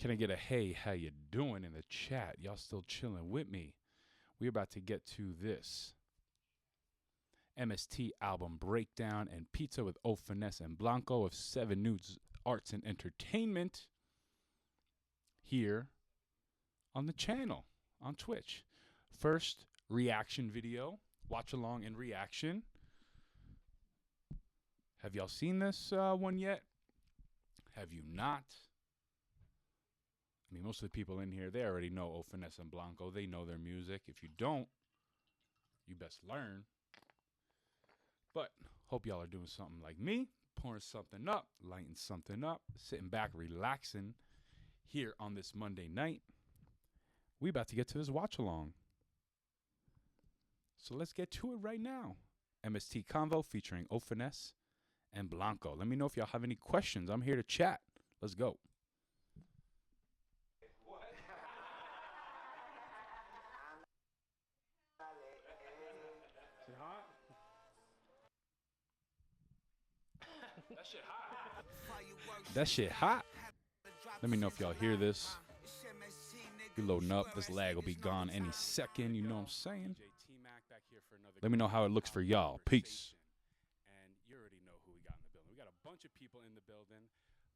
Can I get a hey, how you doing in the chat? Y'all still chilling with me? We're about to get to this MST album breakdown and pizza with Finess and Blannco of 7 Nudes Arts and Entertainment here on the channel on Twitch. First reaction video, watch along and reaction. Have y'all seen this one yet? Have you not? I mean, most of the people in here, they already know Finess and Blannco. They know their music. If you don't, you best learn. But hope y'all are doing something like me, pouring something up, lighting something up, sitting back, relaxing here on this Monday night. We about to get to this watch along. So let's get to it right now. MST Convo featuring Finess and Blannco. Let me know if y'all have any questions. I'm here to chat. Let's go. Is it hot? That shit hot. That shit hot. Let me know if y'all hear this. We loading up. This lag will be gone any second. You know what I'm saying? Let me know how it looks for y'all. Peace. And you already know who we got in the building. We got a bunch of people in the building,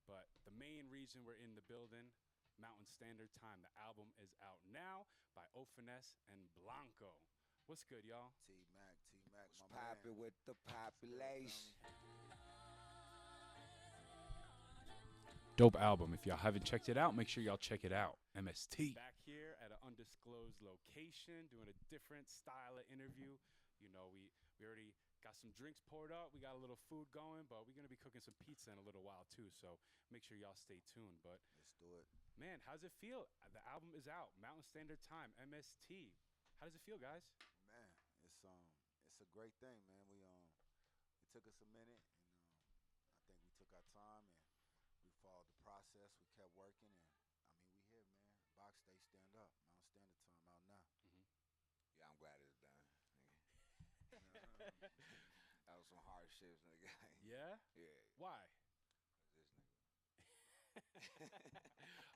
but the main reason we're in the building, Mountain Standard Time. The album is out now by Finess and Blannco. What's good, y'all? T-Mac, my poppin' with the population. Dope album. If y'all haven't checked it out, make sure y'all check it out. MST. Back here at an undisclosed location, doing a different style of interview. You know, we already got some drinks poured up. We got a little food going, but we're going to be cooking some pizza in a little while, too. So make sure y'all stay tuned. But let's do it. Man, how's it feel? The album is out. Mountain Standard Time, MST. How does it feel, guys? Man, it's a great thing, man. It took us a minute, and I think we took our time and we followed the process. We kept working, and I mean, we here, man. Box Day, stand up. Mountain Standard Time out now. Yeah, I'm glad it's done. That was some hard shit, nigga. Yeah? Yeah. Why? This nigga.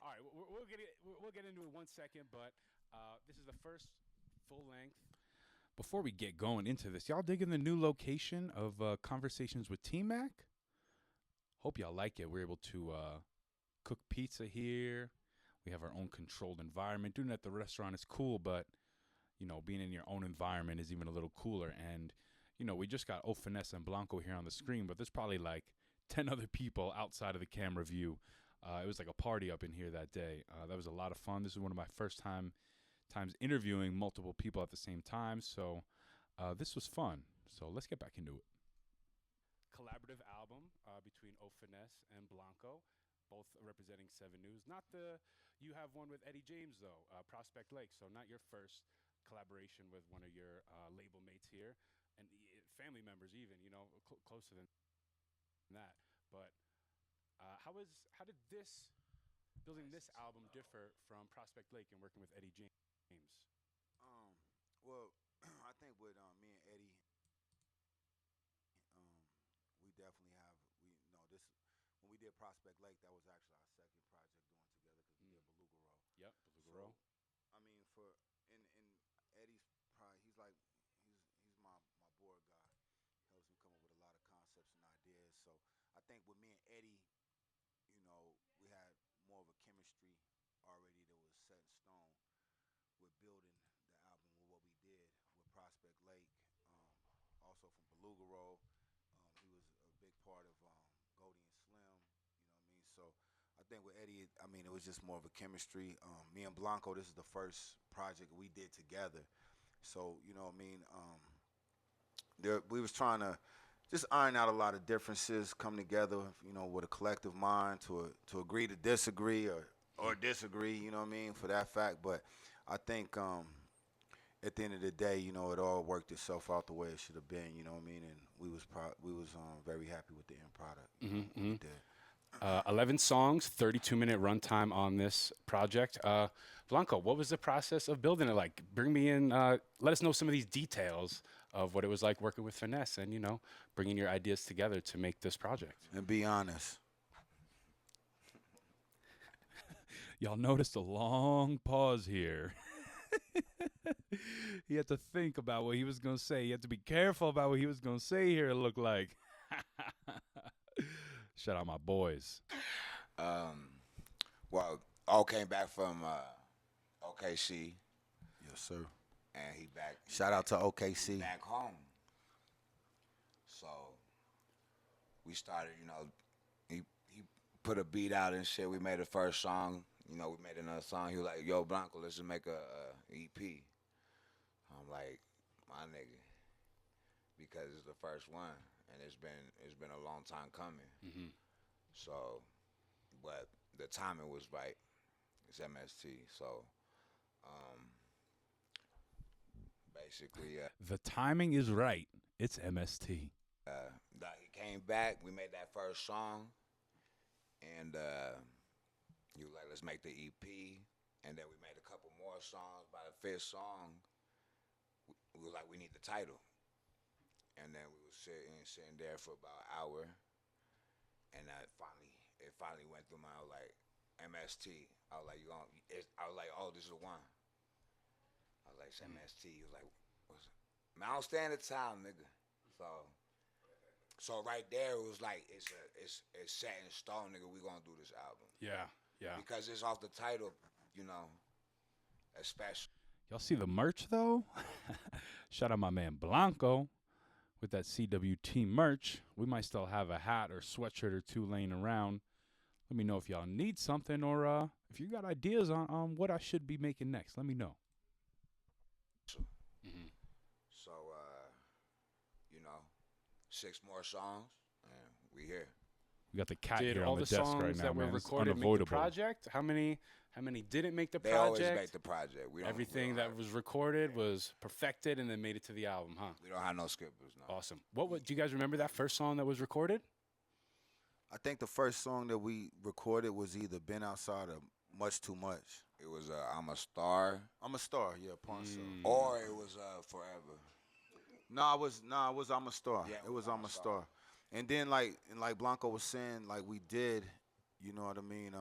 All right, we'll get into it 1 second, but this is the first full length. Before we get going into this, y'all digging the new location of Conversations with TMAC? Hope y'all like it. We're able to cook pizza here. We have our own controlled environment. Doing it at the restaurant is cool, but, you know, being in your own environment is even a little cooler. And, you know, we just got Finess and Blannco here on the screen, but there's probably like 10 other people outside of the camera view. It was like a party up in here that day. That was a lot of fun. This is one of my first times interviewing multiple people at the same time. So this was fun. So let's get back into it. Collaborative album between Finess and Blannco, both representing 7 News. Not you have one with Eddie James, though, Prospect Lake. So not your first collaboration with one of your label mates here. And family members even, you know, closer than that. But how did building this album differ from Prospect Lake and working with Eddie James? Well, I think with me and Eddie, we definitely have this. When we did Prospect Lake, that was actually our second project doing together because we did Beluga Row. Yep, Beluga Row. I mean, in Eddie's pride, he's my board guy. He helps me come up with a lot of concepts and ideas. So I think with me and Eddie, you know, we had more of a chemistry already that was set in stone with building the album with what we did with Prospect Lake. Also from Beluga Row, he was a big part of Goldie and Slim, you know what I mean? So I think with Eddie, I mean, it was just more of a chemistry. Me and Blannco, this is the first project we did together. So, you know what I mean? We was trying to just iron out a lot of differences, come together, you know, with a collective mind to agree to disagree or disagree, you know what I mean, for that fact. But I think at the end of the day, you know, it all worked itself out the way it should have been, you know what I mean? And we was very happy with the end product. You know, what we did. 11 songs, 32-minute runtime on this project. Blannco, what was the process of building it like? Bring me in, let us know some of these details of what it was like working with Finess and, you know, bringing your ideas together to make this project. And be honest. Y'all noticed a long pause here. He had to think about what he was going to say. He had to be careful about what he was going to say here, it looked like. Shout out my boys. Well, all came back from OKC, Yes, sir. and he back. Shout out to OKC. Back home. So we started, he put a beat out and shit. We made the first song. We made another song. He was like, "Yo, Blannco, let's just make a EP." I'm like, my nigga, because it's the first one, and it's been a long time coming. Mm-hmm. So, but the timing was right. It's MST. So, basically, The timing is right. It's MST. he came back. We made that first song, and he was like, "Let's make the EP." And then we made a couple more songs. By the fifth song, we was like, "We need the title." And then we was sitting there for about an hour, and it finally went through my like MST. I was like, I was like, "Oh, this is the one." I was like, "It's MST." He was like, "What's it?" Man, I don't stand the time, nigga. So right there, it was like it's set in stone, nigga. We gonna do this album. Yeah. Because it's off the title, especially. Y'all see the merch, though? Shout out my man Blannco with that CWT merch. We might still have a hat or sweatshirt or two laying around. Let me know if y'all need something or if you got ideas on what I should be making next. Let me know. Mm-hmm. So, 6 more songs, and we here. We got the cat Did here all on the the desk songs right now, that were man. It's recorded make the unavoidable. project? How many didn't make the They project? always make the project. We don't, Everything we don't that have, was recorded was perfected and then made it to the album, huh? we don't have no skippers, no. Awesome. Do you guys remember that first song that was recorded? I think the first song that we recorded was either "Been Outside" or "Much Too Much." It was "I'm a Star," I'm a Star, yeah, Pawn Star. or it was "Forever." No, it was "I'm a Star." Yeah, It was "I'm a Star." And then like Blannco was saying, like we did, you know what I mean?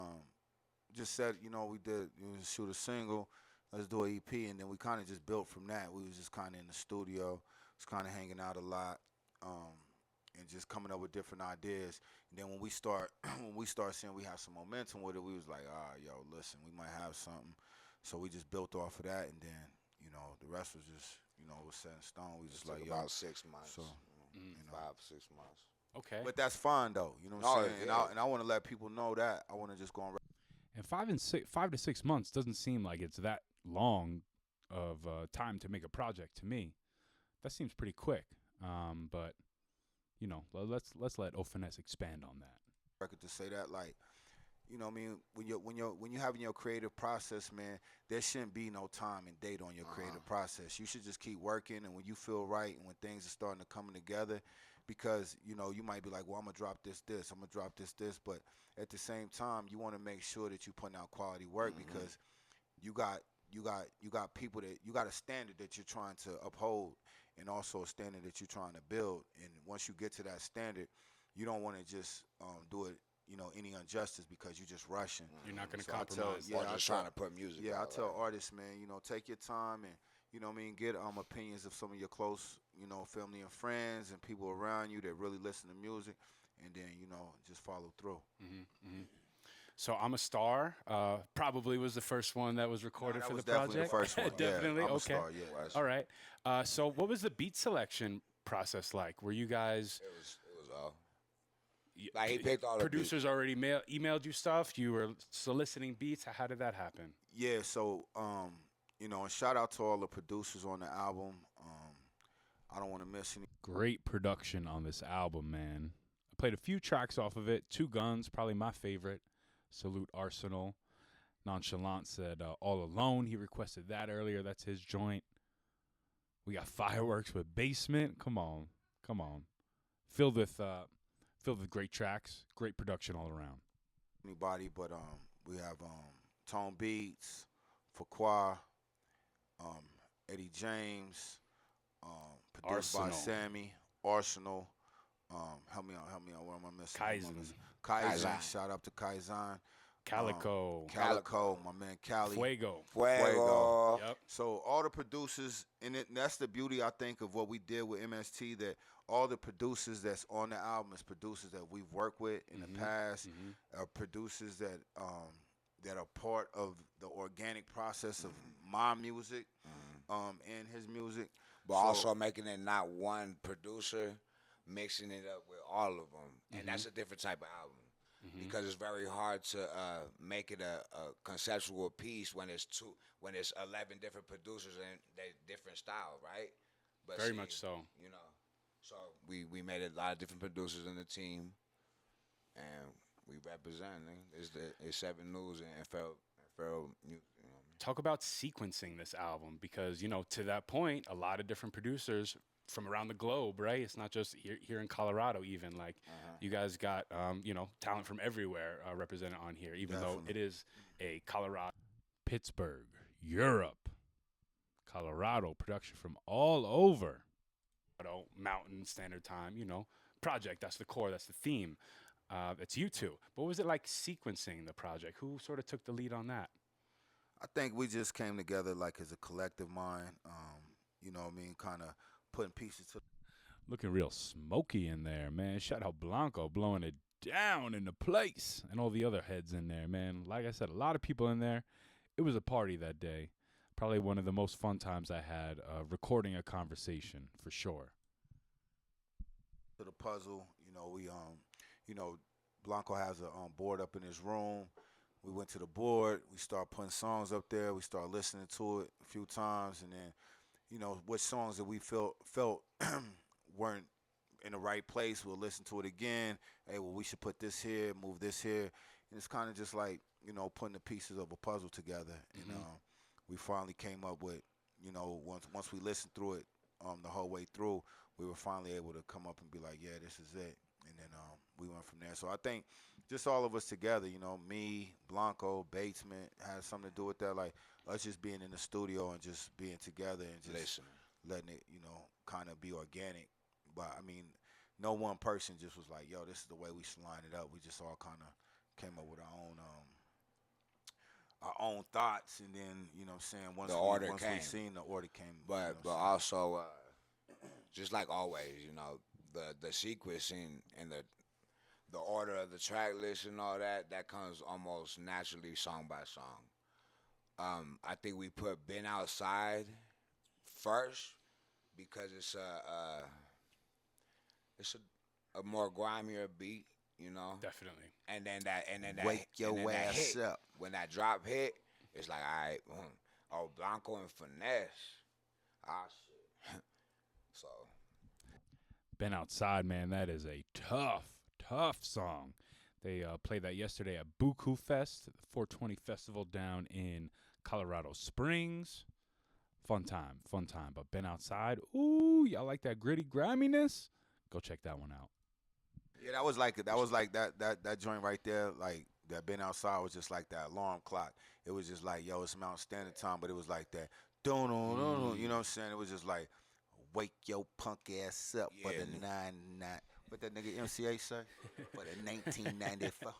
Just said, we did shoot a single, let's do an EP, and then we kind of just built from that. We was just kind of in the studio, was kind of hanging out a lot, and just coming up with different ideas. And then when we start seeing we have some momentum with it, we was like, yo, listen, we might have something. So we just built off of that, and then the rest was just was set in stone. We just It took like about 6 months. So 5, 6 months. Okay. But that's fine though, you know what I'm saying? Yeah. And I want to let people know that. I want to just go on. And 5 to 6 months doesn't seem like it's that long of time to make a project to me. That seems pretty quick. But let's let Finess expand on that. Record to say that, like, what I mean, when you're having your creative process, man, there shouldn't be no time and date on your creative process. You should just keep working, and when you feel right and when things are starting to come together, because you might be like, well, I'm gonna drop this, I'm gonna drop this, but at the same time, you want to make sure that you're putting out quality work because you got people that you got a standard that you're trying to uphold, and also a standard that you're trying to build. And once you get to that standard, you don't want to just do it, any injustice because you're just rushing. You're not going to So I tell- compromise. yeah, Or I just tell- trying to put music Yeah, I out. tell artists, man, take your time and, get opinions of some of your close, family and friends and people around you that really listen to music, and then, just follow through. So I'm a Star probably was the first one that was recorded that for was the definitely project. the first one. Definitely. Yeah, I'm a Okay. Star, yeah. All right. So what was the beat selection process like? Were you guys It was all. Like he picked all the producers already emailed you stuff? You were soliciting beats? How did that happen? Yeah, so, and shout out to all the producers on the album. I don't want to miss any. Great production on this album, man. I played a few tracks off of it. Two Guns, probably my favorite. Salute Arsenal. Nonchalant said All Alone. He requested that earlier. That's his joint. We got Fireworks with Basement. Come on. Filled with great tracks. Great production all around. Anybody, but we have Tone Beats, Fakwa, Eddie James, produced by Arsenal. Sammy, Arsenal. Help me out. What am I missing? Kaizen. Kaizen. Kaizen. Shout out to Kaizen. Calico, Calico, my man Cali. Fuego. Fuego. Yep. So all the producers, and that's the beauty I think of what we did with MST. That all the producers that's on the album is producers that we've worked with in the past, are producers that are part of the organic process of my music, and his music. But also making it not one producer, mixing it up with all of them, and that's a different type of album. Because it's very hard to make it a conceptual piece when it's 11 different producers and they different style, right? But Very much so. You know, so we made a lot of different producers in the team, and we representing. It's 7 News and Farrell. You know. Talk about sequencing this album because, you know, to that point, a lot of different producers from around the globe, right? It's not just here in Colorado even. Like, you guys got, you know, talent from everywhere represented on here, even though it is a Colorado, Pittsburgh, Europe, Colorado production from all over. Mountain Standard Time, you know, project. That's the core. That's the theme. It's you two. What was it like sequencing the project? Who sort of took the lead on that? I think we just came together like as a collective mind. You know what I mean? Kind of putting pieces to. Looking real smoky in there, man. Shout out Blannco blowing it down in the place, and all the other heads in there, man. Like I said, a lot of people in there. It was a party that day. Probably one of the most fun times I had recording a conversation, for sure. To the puzzle, you know, Blannco has a board up in his room. We went to the board. We started putting songs up there. We started listening to it a few times, and then, you know, what songs that we felt weren't in the right place, we'll listen to it again. Hey, well, we should put this here, move this here, and it's kind of just like, you know, putting the pieces of a puzzle together. And we finally came up with, you know, once we listened through it the whole way through, we were finally able to come up and be like, yeah, this is it. And then we went from there. So I think just all of us together, you know, me, Blannco, Batesman, had something to do with that. Like, us just being in the studio and just being together and just letting it, you know, kind of be organic. But, I mean, no one person just was like, yo, this is the way we should line it up. We just all kind of came up with our own thoughts. And then, you know what I'm saying, once we seen the order came. But also, just like always, you know, the sequencing and the order of the track list and all that comes almost naturally song by song. I think we put Been Outside first because it's a more grimier beat, you know. Definitely. And then that wake your ass hit, up. when that drop hit, it's like, all right, oh, Blannco and Finess. Ah, shit. So. Been Outside, man. That is a tough song. They played that yesterday at Buku Fest, the 420 festival down in Colorado Springs. Fun time. But Been Outside, ooh, y'all like that gritty griminess? Go check that one out. Yeah, that was like that joint right there, like that Been Outside was just like that alarm clock. It was just like, yo, it's Mountain Standard Time, but it was like that, you know what I'm saying? It was just like, wake your punk ass up for the 99. What that nigga MCA say? For the 1994.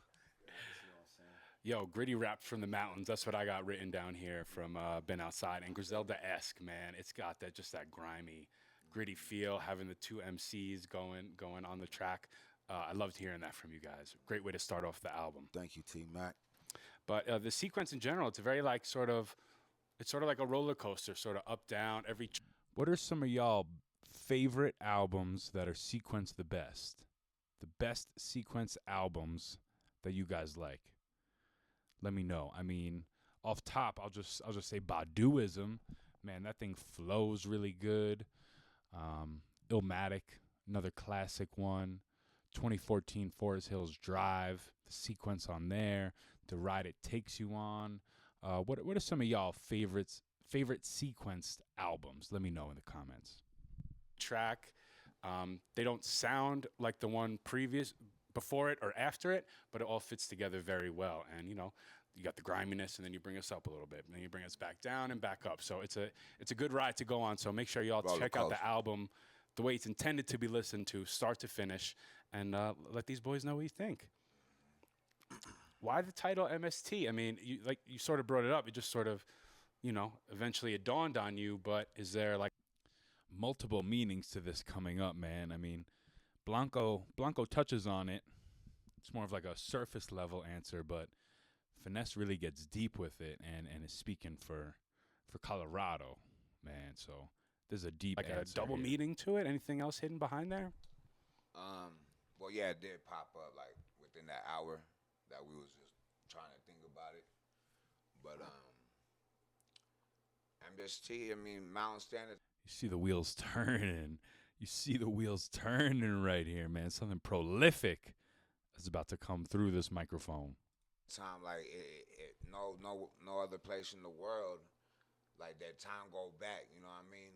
Yo, gritty rap from the mountains. That's what I got written down here from Been Outside. And Griselda-esque, man. It's got just that grimy, gritty feel, having the two MCs going on the track. I loved hearing that from you guys. Great way to start off the album. Thank you, TMAC. But the sequence in general, it's a very it's sort of like a roller coaster, sort of up, down, every... What are some of y'all favorite albums that are sequenced the best? The best sequence albums that you guys like? Let me know. I mean, off top, I'll just say Baduism. Man, that thing flows really good. Illmatic, another classic one. 2014 Forest Hills Drive, the sequence on there. The Ride It Takes You On. What are some of y'all favorite sequenced albums? Let me know in the comments. Track, they don't sound like the one before it or after it, but it all fits together very well. And you know, you got the griminess, and then you bring us up a little bit, and then you bring us back down and back up. So it's a good ride to go on. So make sure y'all check out the album the way it's intended to be listened to, start to finish, and let these boys know what you think. Why the title MST? I mean, you sort of brought it up. It just sort of, eventually it dawned on you. But is there like multiple meanings to this coming up, man? I mean, Blannco touches on it. It's more of like a surface level answer, but Finess really gets deep with it and is speaking for Colorado, man. So there's a deep like a answer double here. meaning to it? Anything else hidden behind there? Well, yeah, it did pop up like within that hour that we was just trying to think about it. But MST, I mean, Mountain Standard. You see the wheels turning. You see the wheels turning right here, man. Something prolific is about to come through this microphone. Time like no other place in the world like that time go back. You know what I mean?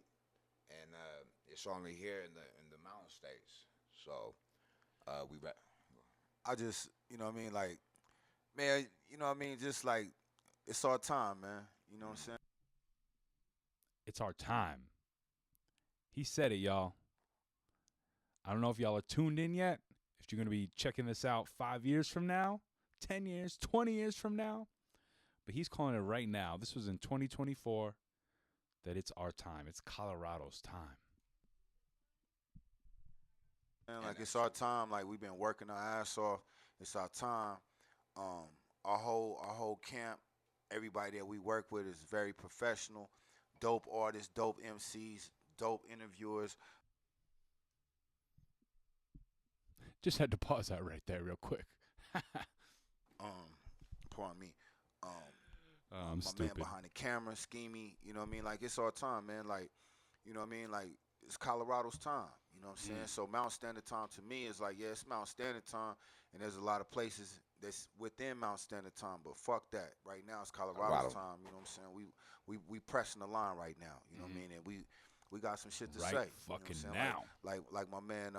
And it's only here in the mountain states. So we back. I just, you know what I mean, like, man, you know what I mean, just like, it's our time, man. You know what I'm saying? It's our time. He said it, y'all. I don't know if y'all are tuned in yet. If you're going to be checking this out 5 years from now, 10 years, 20 years from now. But he's calling it right now. This was in 2024 that it's our time. It's Colorado's time. Man, like, it's our time. Like, we've been working our ass off. It's our time. Our whole camp, everybody that we work with is very professional. Dope artists, dope MCs, dope interviewers. Just had to pause that right there real quick. Pardon me. I'm my stupid. man behind the camera, Schemey, you know what I mean? Like, it's our time, man. Like, you know what I mean? Like, it's Colorado's time, you know what I'm saying? So Mountain Standard Time to me is like, yeah, it's Mountain Standard Time, and there's a lot of places that's within Mountain Standard Time, but fuck that. Right now it's Colorado's time, you know what I'm saying? We pressing the line right now, you know what I mean? And we got some shit to say. Right You know fucking what I'm saying? now. Like my man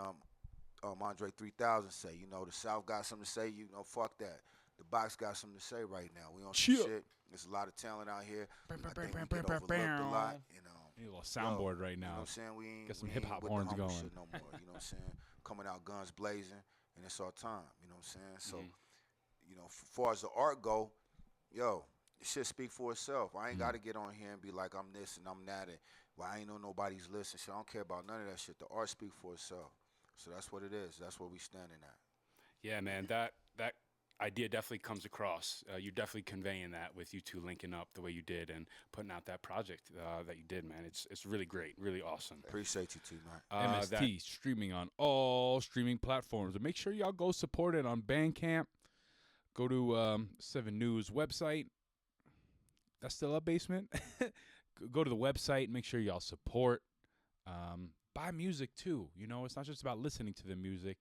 Andre 3000 say, you know, the South got something to say, you know, fuck that. The box got something to say right now. We on some shit. There's a lot of talent out here. I think we get overlooked a lot, you know. Need a little soundboard right now. You know what I'm saying? We ain't, Get some we hip ain't hop with horns the humble going. shit no more. You know what I'm saying? Coming out guns blazing, and it's our time. You know what I'm saying? So, you know, as far as the art go, yo, it should speak for itself. I ain't got to get on here and be like I'm this and I'm that, and well, I ain't know nobody's listening. So I don't care about none of that shit. The art speak for itself. So that's what it is. That's what we standing at. Yeah, man, that idea definitely comes across. You're definitely conveying that with you two linking up the way you did and putting out that project that you did, man. It's really great, really awesome. Appreciate you, T-Mac. MST streaming on all streaming platforms. And make sure y'all go support it on Bandcamp. Go to 7 News website. That's still up, Basement. Go to the website. Make sure y'all support. Buy music too. You know, it's not just about listening to the music.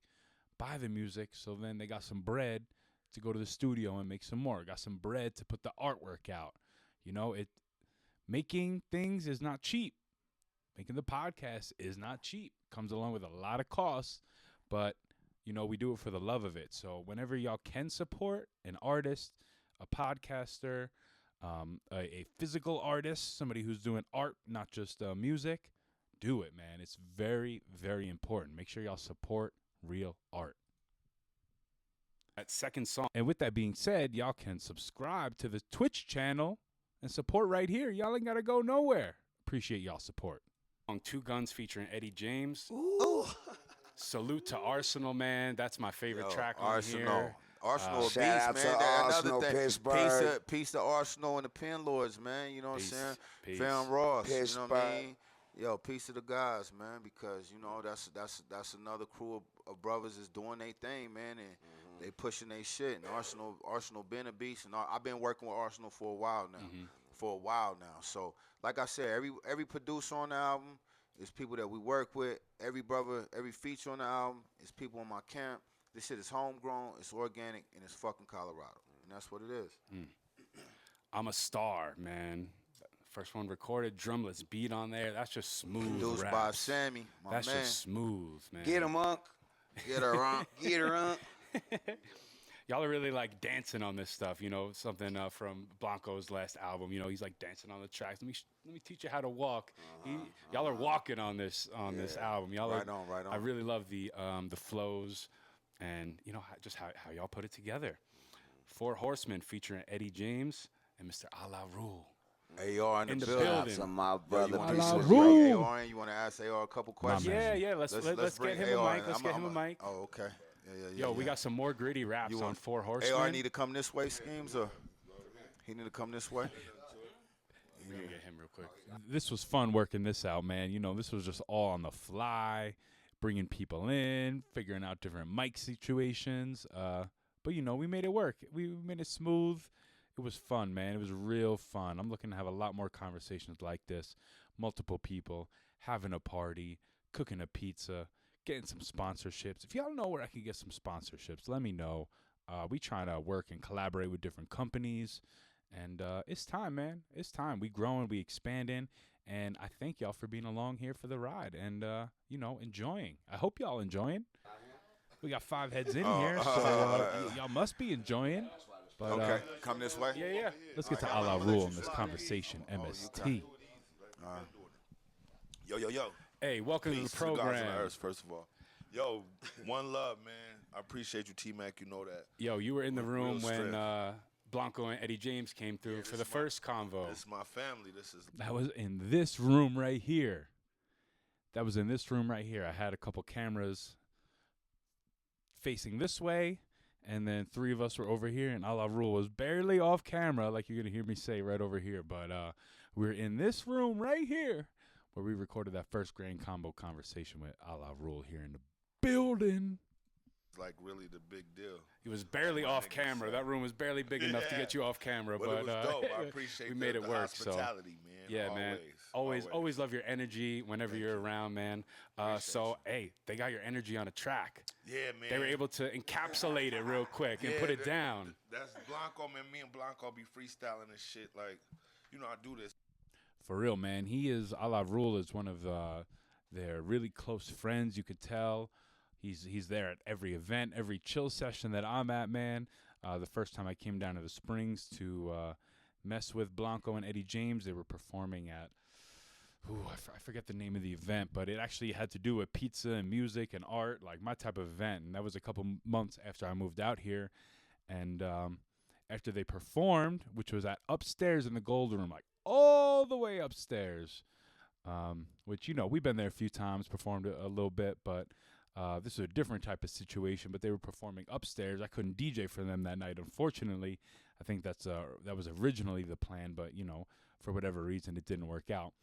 Buy the music, so then they got some bread to go to the studio and make some more. Got some bread to put the artwork out. You know, making things is not cheap. Making the podcast is not cheap. Comes along with a lot of costs, but you know, we do it for the love of it. So whenever y'all can support an artist, a podcaster, a physical artist, somebody who's doing art, not just music, do it, man. It's very, very important. Make sure y'all support real art. That second song. And with that being said, y'all can subscribe to the Twitch channel and support right here. Y'all ain't got to go nowhere. Appreciate y'all support. On Two Guns featuring Eddie James. Ooh. Salute to Arsenal, man. That's my favorite track on Arsenal. here. Arsenal, a beast, Shout out man. to Arsenal, Another thing. Pittsburgh. Peace to Arsenal and the Pen Lords, man. You know what I'm saying? Peace. Fam Ross. You know Pittsburgh. what I mean? Yo, peace to the guys, man, because you know that's another crew of brothers is doing their thing, man, and they pushing their shit. And Arsenal been a beast, and I've been working with Arsenal for a while now. So, like I said, every producer on the album is people that we work with. Every brother, every feature on the album is people in my camp. This shit is homegrown, it's organic, and it's fucking Colorado, and that's what it is. I'm a Star, man. First one recorded, drumless beat on there. That's just smooth Produced rap. by Sammy, my That's man. just smooth, man. Get him, Unc. Get her on. Get her, Unc. Y'all are really like dancing on this stuff, you know, something from Blannco's last album. You know, he's like dancing on the tracks. Let me teach you how to walk. Y'all are walking on this album. Y'all Right are, on, right on. I really love the flows and, you know, just how y'all put it together. Four Horsemen featuring Eddie James and Mr. Allah Rule. AR in In the the building. building. Some my Yo, brother. you want Allah to rule. bring AR in? You want to ask AR a couple questions? man. Yeah, let's get bring him a AR mic. in. Let's get him a mic. Oh, okay. Yeah. Yo, we got some more gritty raps You on want- Four Horsemen. AR need to come this way, Schemes, or he need to come this way? We're gonna get him real quick. This was fun working this out, man. You know, this was just all on the fly, bringing people in, figuring out different mic situations. But you know, we made it work. We made it smooth. It was fun, man. It was real fun. I'm looking to have a lot more conversations like this. Multiple people having a party, cooking a pizza, getting some sponsorships. If y'all know where I can get some sponsorships, let me know. We trying to work and collaborate with different companies. And it's time, man. It's time. We growing, we expanding. And I thank y'all for being along here for the ride and, you know, enjoying. I hope y'all enjoying. We got 5 heads in here, so y'all must be enjoying. But, Okay, come this way. Yeah. let's get to Allah Rule in this conversation, MST. Yo. Hey, welcome Peace to the to the gods and the program. earth, first of all. Yo, one love, man. I appreciate you, T-Mac. You know that. Yo, you were in the Real room when strength. Blannco and Eddie James came through for this the is my- first convo. This is my family. This is That was in this room right here. I had a couple cameras facing this way, and then 3 of us were over here, and Allah Rule was barely off camera, like you're going to hear me say right over here. But we're in this room right here where we recorded that first Grand Combo conversation with Allah Rule here in the building. like really the big deal. He was barely My off niggas, camera. so- That room was barely big enough to Yeah. get you off camera, But but it was dope. I appreciate we made it the work. So hospitality, man. yeah, man. Always love your energy whenever Thank you're you. around, man. Appreciate So hey, they got your energy on a track. Yeah, man. They were able to encapsulate it real quick and Yeah, put it that- down. That's Blannco, man. Me and Blannco be freestyling and shit. Like, you know, I do this. For real, man. He is, Allah Rule is one of their really close friends. You could tell. He's there at every event, every chill session that I'm at, man. The first time I came down to the Springs to mess with Blannco and Eddie James, they were performing at, I forget the name of the event, but it actually had to do with pizza and music and art, like my type of event. And that was a couple months after I moved out here. And after they performed, which was at upstairs in the Gold Room, like all the way upstairs, which, you know, we've been there a few times, performed a little bit, but this is a different type of situation. But they were performing upstairs. I couldn't DJ for them that night, unfortunately. I think that was originally the plan, but, you know, for whatever reason, it didn't work out.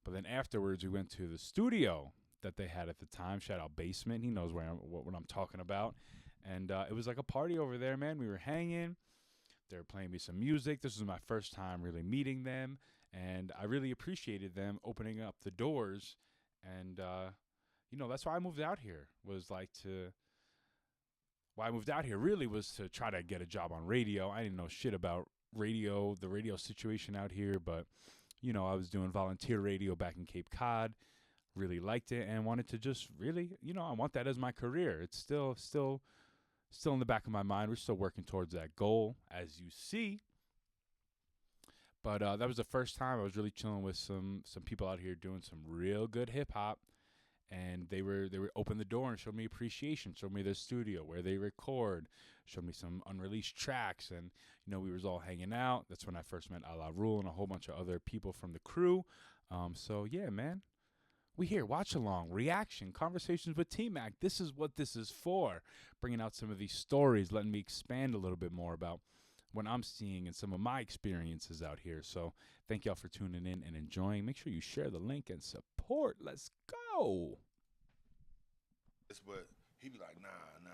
But then afterwards, we went to the studio that they had at the time. Shout out Basement. He knows what I'm talking about. And it was like a party over there, man. We were hanging. They were playing me some music. This was my first time really meeting them. And I really appreciated them opening up the doors. And, you know, that's why I moved out here, why I moved out here really was to try to get a job on radio. I didn't know shit about radio, the radio situation out here, but, you know, I was doing volunteer radio back in Cape Cod, really liked it, and wanted to just really, you know, I want that as my career. It's still in the back of my mind. We're still working towards that goal, as you see. But that was the first time I was really chilling with some people out here doing some real good hip hop. And they were open the door and showed me appreciation, showed me their studio where they record, showed me some unreleased tracks, and you know we was all hanging out. That's when I first met Allah Rule and a whole bunch of other people from the crew. So yeah, man, we here watch along, reaction, conversations with TMAC. This is what this is for, bringing out some of these stories, letting me expand a little bit more about what I'm seeing and some of my experiences out here. So thank y'all for tuning in and enjoying. Make sure you share the link and support. Let's go. But he be like, nah,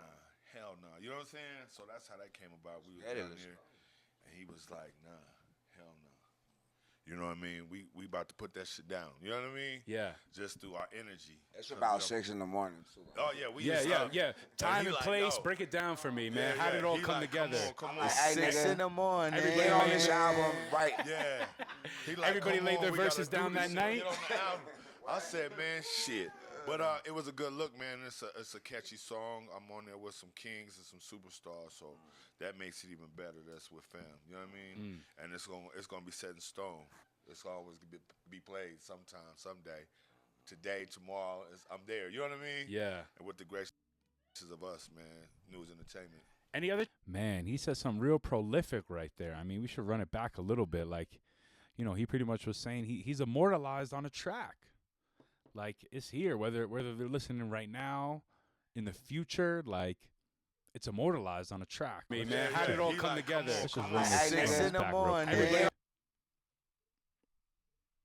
hell no. You know what I'm saying? So that's how that came about. We was That down is- there, and he was like, nah, hell no. You know what I mean? We about to put that shit down. You know what I mean? Yeah. Just through our energy. It's 'Cause about we don't- 6 in the morning. Too. Oh yeah, we Yeah, just, yeah. Time he and like, place. yo. Break it down for me, man. Yeah, How did it all He come like, together? Come on. like, hey, 6 nigga. in the morning. Everybody Get on on this this album, right? Yeah. He like, Everybody come laid on, their we gotta verses do down this that shit. night? Get on the album. I said, man, shit. But it was a good look, man. It's a catchy song. I'm on there with some kings and some superstars, so that makes it even better. That's with fam. You know what I mean? And it's gonna be set in stone. It's always gonna be played sometime, someday. Today, tomorrow, I'm there. You know what I mean? Yeah. And with the graces of us, man, news entertainment. Any other? Man, he said something real prolific right there. I mean, we should run it back a little bit. Like, you know, he pretty much was saying he's immortalized on a track. Like, it's here, whether they're listening right now, in the future, like, it's immortalized on a track. I mean, man, how did it all come together? Let's just run this Hey, song in the back real morning. quick.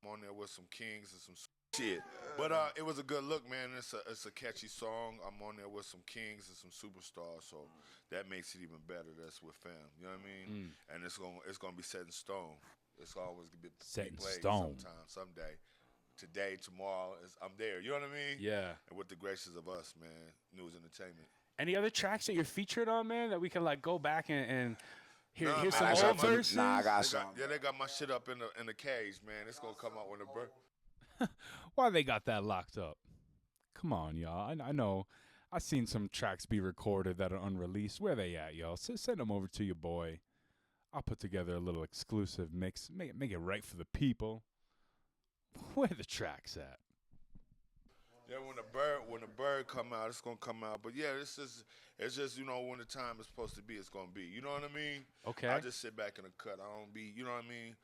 I'm on there with some kings and some shit. But it was a good look, man. It's a catchy song. I'm on there with some kings and some superstars, so that makes it even better. That's with fam. You know what I mean? And it's gonna be set in stone. It's always gonna be Set in played stone. someday. Today, tomorrow, I'm there. You know what I mean? Yeah. And with the graces of us, man, News Entertainment. Any other tracks that you're featured on, man, that we can like go back and hear Nah, hear man, some I got old my- verses? Nah, I got They some. they got my shit up in the cage, man. It's gonna come out when the birth. Why they got that locked up? Come on, y'all. I know. I seen some tracks be recorded that are unreleased. Where they at, y'all? Send them over to your boy. I'll put together a little exclusive mix. Make it right for the people. Where the tracks at? Yeah, when the bird come out, it's gonna come out. But yeah, it's just when the time is supposed to be, it's gonna be. You know what I mean? Okay. I just sit back in the cut. I don't be. You know what I mean?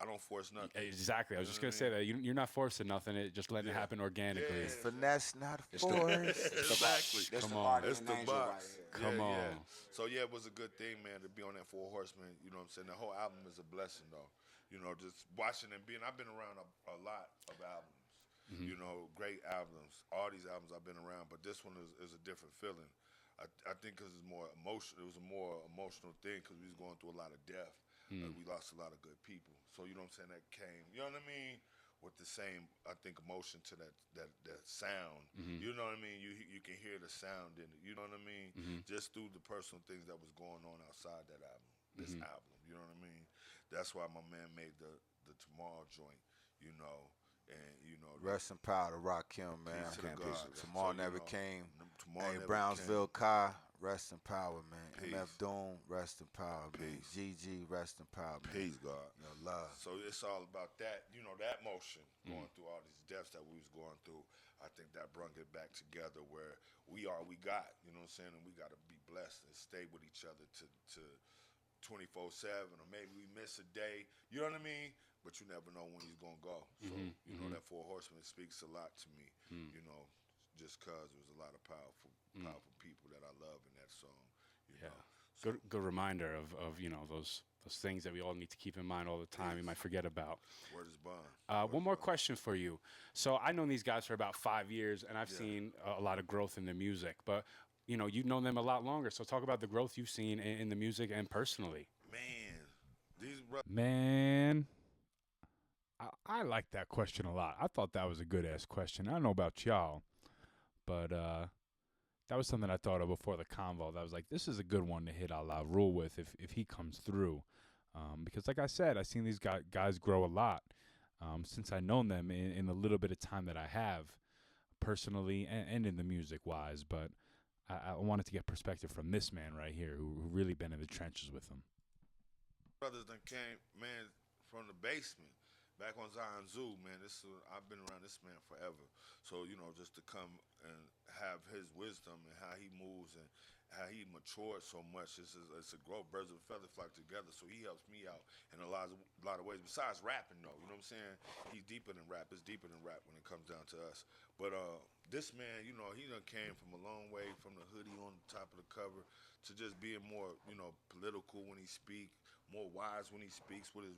I don't force nothing. Exactly. I was You just know gonna what I say that you're not forcing nothing. It just letting it happen organically. Yeah. It's finesse, not It's the- force. Exactly. That's Come the on. guardian It's the angel box. right here. Come Yeah, on. yeah. So yeah, it was a good thing, man, to be on that Four Horsemen. You know what I'm saying? The whole album is a blessing, though. You know, just watching and being. I've been around a lot of albums. You know, great albums. All these albums I've been around, but this one is a different feeling. I think because it's more emotional. It was a more emotional thing because we was going through a lot of death. We lost a lot of good people. So you know what I'm saying? That came. You know what I mean? With the same, I think, emotion to that sound. You know what I mean? You can hear the sound in it. You know what I mean? Just through the personal things that was going on outside that album. This album. You know what I mean? That's why my man made the Tomorrow joint. You know. And you know, Rest in power to Rakim, man. Peace to the Can't God. Tomorrow So, you never know, came. Tomorrow Hey, never Brownsville Kai, rest in power, man. Peace. MF Doom, rest in power, man. Peace. GG, rest in power, man. Came. Peace, God. You know, love. So it's all about that, you know, that motion going through all these deaths that we was going through. I think that brought it back together where we got, you know what I'm saying, and we got to be blessed and stay with each other to 24/7, or maybe we miss a day. You know what I mean? But you never know when he's gonna go. So you know that Four Horsemen speaks a lot to me. You know, just cause there was a lot of powerful people that I love in that song. You know. So, Good reminder of you know those things that we all need to keep in mind all the time. We might forget about. word is bond. One more question for you. So I've known these guys for about 5 years, and I've seen a lot of growth in their music. But you know, you've known them a lot longer. So talk about the growth you've seen in the music and personally. Man, these brothers. Man, I like that question a lot. I thought that was a good ass question. I don't know about y'all, but that was something I thought of before the convo. That was like, this is a good one to hit a la rule with if he comes through, because like I said, I've seen these guys grow a lot since I've known them in the little bit of time that I have, personally and in the music wise. But I wanted to get perspective from this man right here, who really been in the trenches with them. Brothers done came, man, from the basement. Back on Zion Zoo, man, I've been around this man forever. So, you know, just to come and have his wisdom and how he moves and how he matured so much, it's a growth. Birds of a feather flock together. So he helps me out in a lot of ways. Besides rapping, though, you know what I'm saying? He's deeper than rap. It's deeper than rap when it comes down to us. But this man, you know, he done came from a long way, from the hoodie on the top of the cover to just being more, you know, political when he speaks. More wise when he speaks with his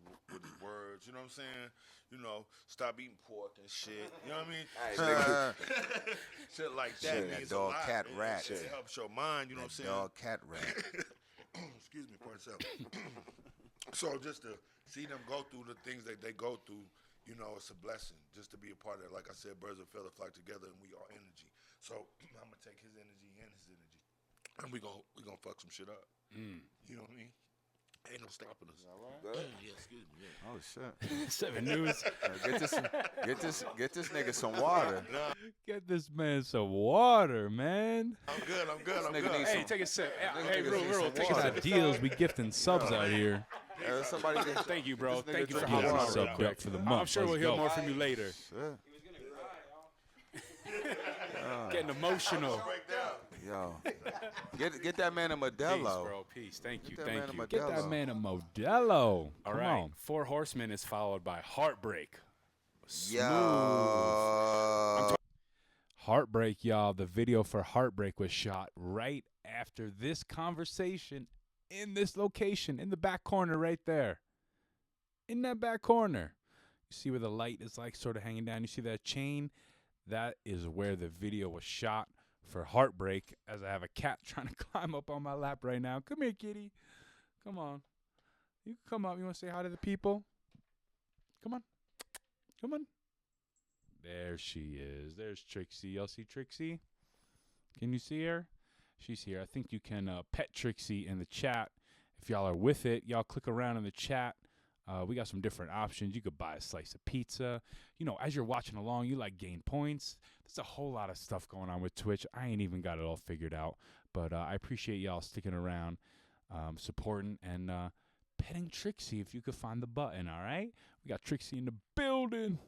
words, you know what I'm saying? You know, stop eating pork and shit. You know what I mean? Hey, nigga. Shit like that Shit, that means dog, a lot. cat, man. rat. It helps your mind, you know what I'm saying? Dog, cat, rat. Excuse me, point yourself. So just to see them go through the things that they go through, you know, it's a blessing just to be a part of it. Like I said, birds of a feather flock together, and we are energy. So I'm gonna take his energy and his energy, and we gonna fuck some shit up. You know what I mean? Ain't no stopping us. Yeah, excuse me. Yeah. Oh, shit. 7 News. Get this nigga some water. Get this man some water, man. I'm good. I'm nigga good. needs Hey, take a sip. Hey, nigga real, needs some take a water. Got sip. deals. We gifting subs out here. Somebody get, Thank you, bro. this nigga Thank you for drinking hopping on. water. real Subbed quick. up for the month. I'm sure we'll Let's hear go. more from you later. Shit. Getting emotional. Break down. Yo, get that man a Peace, Modelo. bro. Peace. Thank you. Get that Thank man a you. Get that Modelo. man a Modelo. All Come right. on. 4 Horsemen is followed by Heartbreak. Smooth. Yo. Heartbreak, y'all. The video for Heartbreak was shot right after this conversation in this location, in the back corner right there. In that back corner. You see where the light is like sort of hanging down. You see that chain? That is where the video was shot for Heartbreak, as I have a cat trying to climb up on my lap right now. Come here, kitty. Come on. You can come up. You want to say hi to the people? Come on. Come on. There she is. There's Trixie. Y'all see Trixie? Can you see her? She's here. I think you can pet Trixie in the chat. If y'all are with it, y'all click around in the chat. We got some different options. You could buy a slice of pizza. You know, as you're watching along, you like gain points. There's a whole lot of stuff going on with Twitch. I ain't even got it all figured out. But I appreciate y'all sticking around, supporting, and petting Trixie if you could find the button, all right? We got Trixie in the building.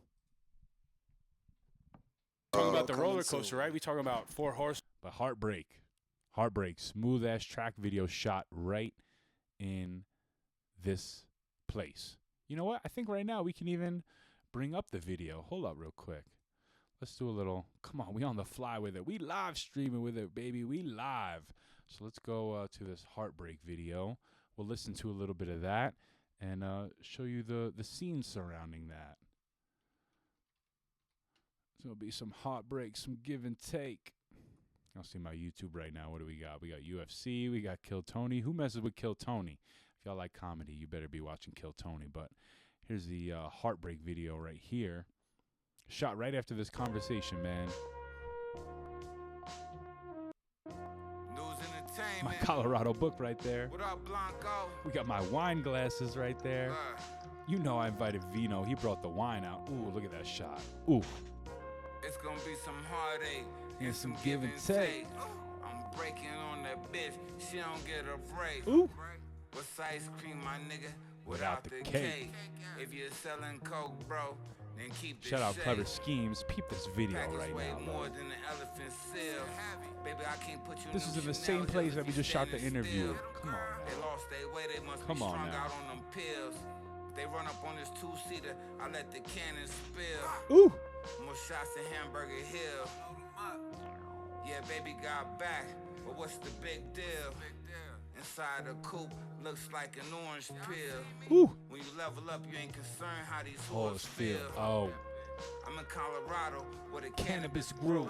Talking about the coming roller soon. coaster, right? We talking about 4 Horsemen. But Heartbreak, smooth-ass track video shot right in this place. You know what? I think right now we can even bring up the video. Hold up real quick. Let's do a little, come on, we on the fly with it. We live streaming with it, baby. We live. So let's go to this Heartbreak video. We'll listen to a little bit of that and show you the scene surrounding that. It's going to be some heartbreak, some give and take. I'll see my YouTube right now. What do we got? We got UFC. We got Kill Tony. Who messes with Kill Tony? If y'all like comedy, you better be watching Kill Tony. But here's the Heartbreak video right here. Shot right after this conversation, man. News My entertainment. Colorado book right there. What up, Blannco? We got my wine glasses right there. You know I invited Vino. He brought the wine out. Ooh, look at that shot. Ooh. It's gonna be some heartache And some give and take. I'm breaking on that bitch. She don't get a break. Ooh. What's ice cream, my nigga? Without the cake. If you're selling coke, bro, then keep the Shout out shake. Clever Schemes. Peep this video Package right way now. more Though. than the elephant seal. Baby, I can't put you This new is in the Chanel same place that we if you just shot the standing interview. still. Come on, They man. lost their way, they must Come be on strung now. out on them pills. They run up on this 2-seater, I let the cannon spill. Ooh. More shots in Hamburger Hill. Yeah, baby got back, but what's the big deal? Inside the coupe looks like an orange peel. Ooh. When you level up, you ain't concerned how these Horse hoes feel. feel. Oh. I'm in Colorado where the Cannabis cannabis grew. grew.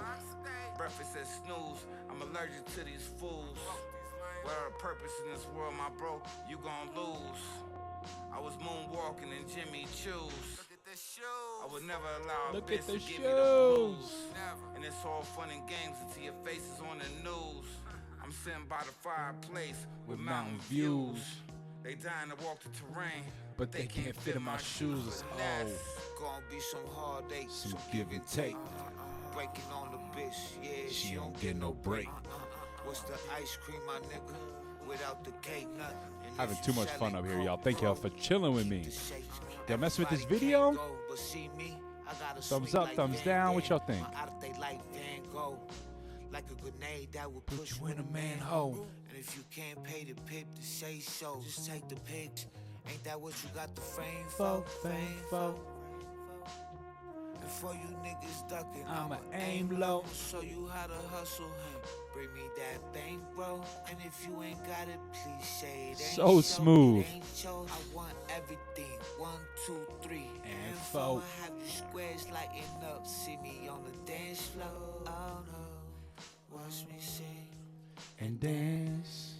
Breakfast at snooze, I'm allergic to these fools. Without a purpose in this world, my bro, you gon' lose. I was moonwalking in Jimmy Choo's. I would never allow a Look bitch at the to give me the blues. shoes. And it's all fun and games until your face is on the news. I'm sitting by the fireplace with mountain views. They dying to walk the terrain, But they can't fit in my shoes. And Oh. that's gonna be some hard days, Some give and take. Breaking on the bitch, yeah, She don't get no break. What's the ice cream, my nigga? Without the cake. And Having if too you much fun selling up here, coke, y'all. Thank y'all for bro, chilling with keep me. the shake. Y'all mess with this Everybody video? can't go, but see me, I got a Thumbs swing up, like thumbs Van down. What Damme. y'all think? My out they like Van Gogh. Like a grenade that would Put push you in a manhole. And if you can't pay the pip to say so, just take the pic. Ain't that what you got the fame for? Fame for. And for you niggas ducking, I'ma I'ma aim aim low. low. Show you how to hustle, hey. Bring me that bank, bro. And if you ain't got it, please say it ain't So smooth. It ain't yours. I want everything. 1, 2, 3, And and four. 4. I have you squares lighting up. See me on the dance floor. Oh no, watch me sing. And dance.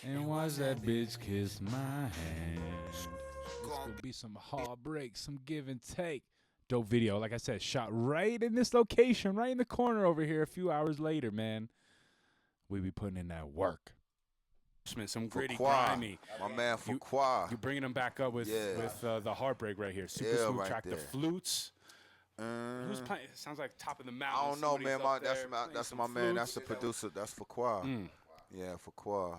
And watch that bitch kiss my hand. It's gonna be some heartbreak, some give and take. Dope video. Like I said, shot right in this location, right in the corner over here a few hours later, man. We be putting in that work. Some gritty, Fuqua. grimy. My man You- Fuqua. You bringing them back up with Yeah. the Heartbreak right here. Super Yeah, smooth right track. The there. flutes. Who's playing? It sounds like Top of the Mountain. I don't know, Somebody's man. up there playing That's some my man. That's the flutes. producer. That's Fuqua. Yeah, Fuqua.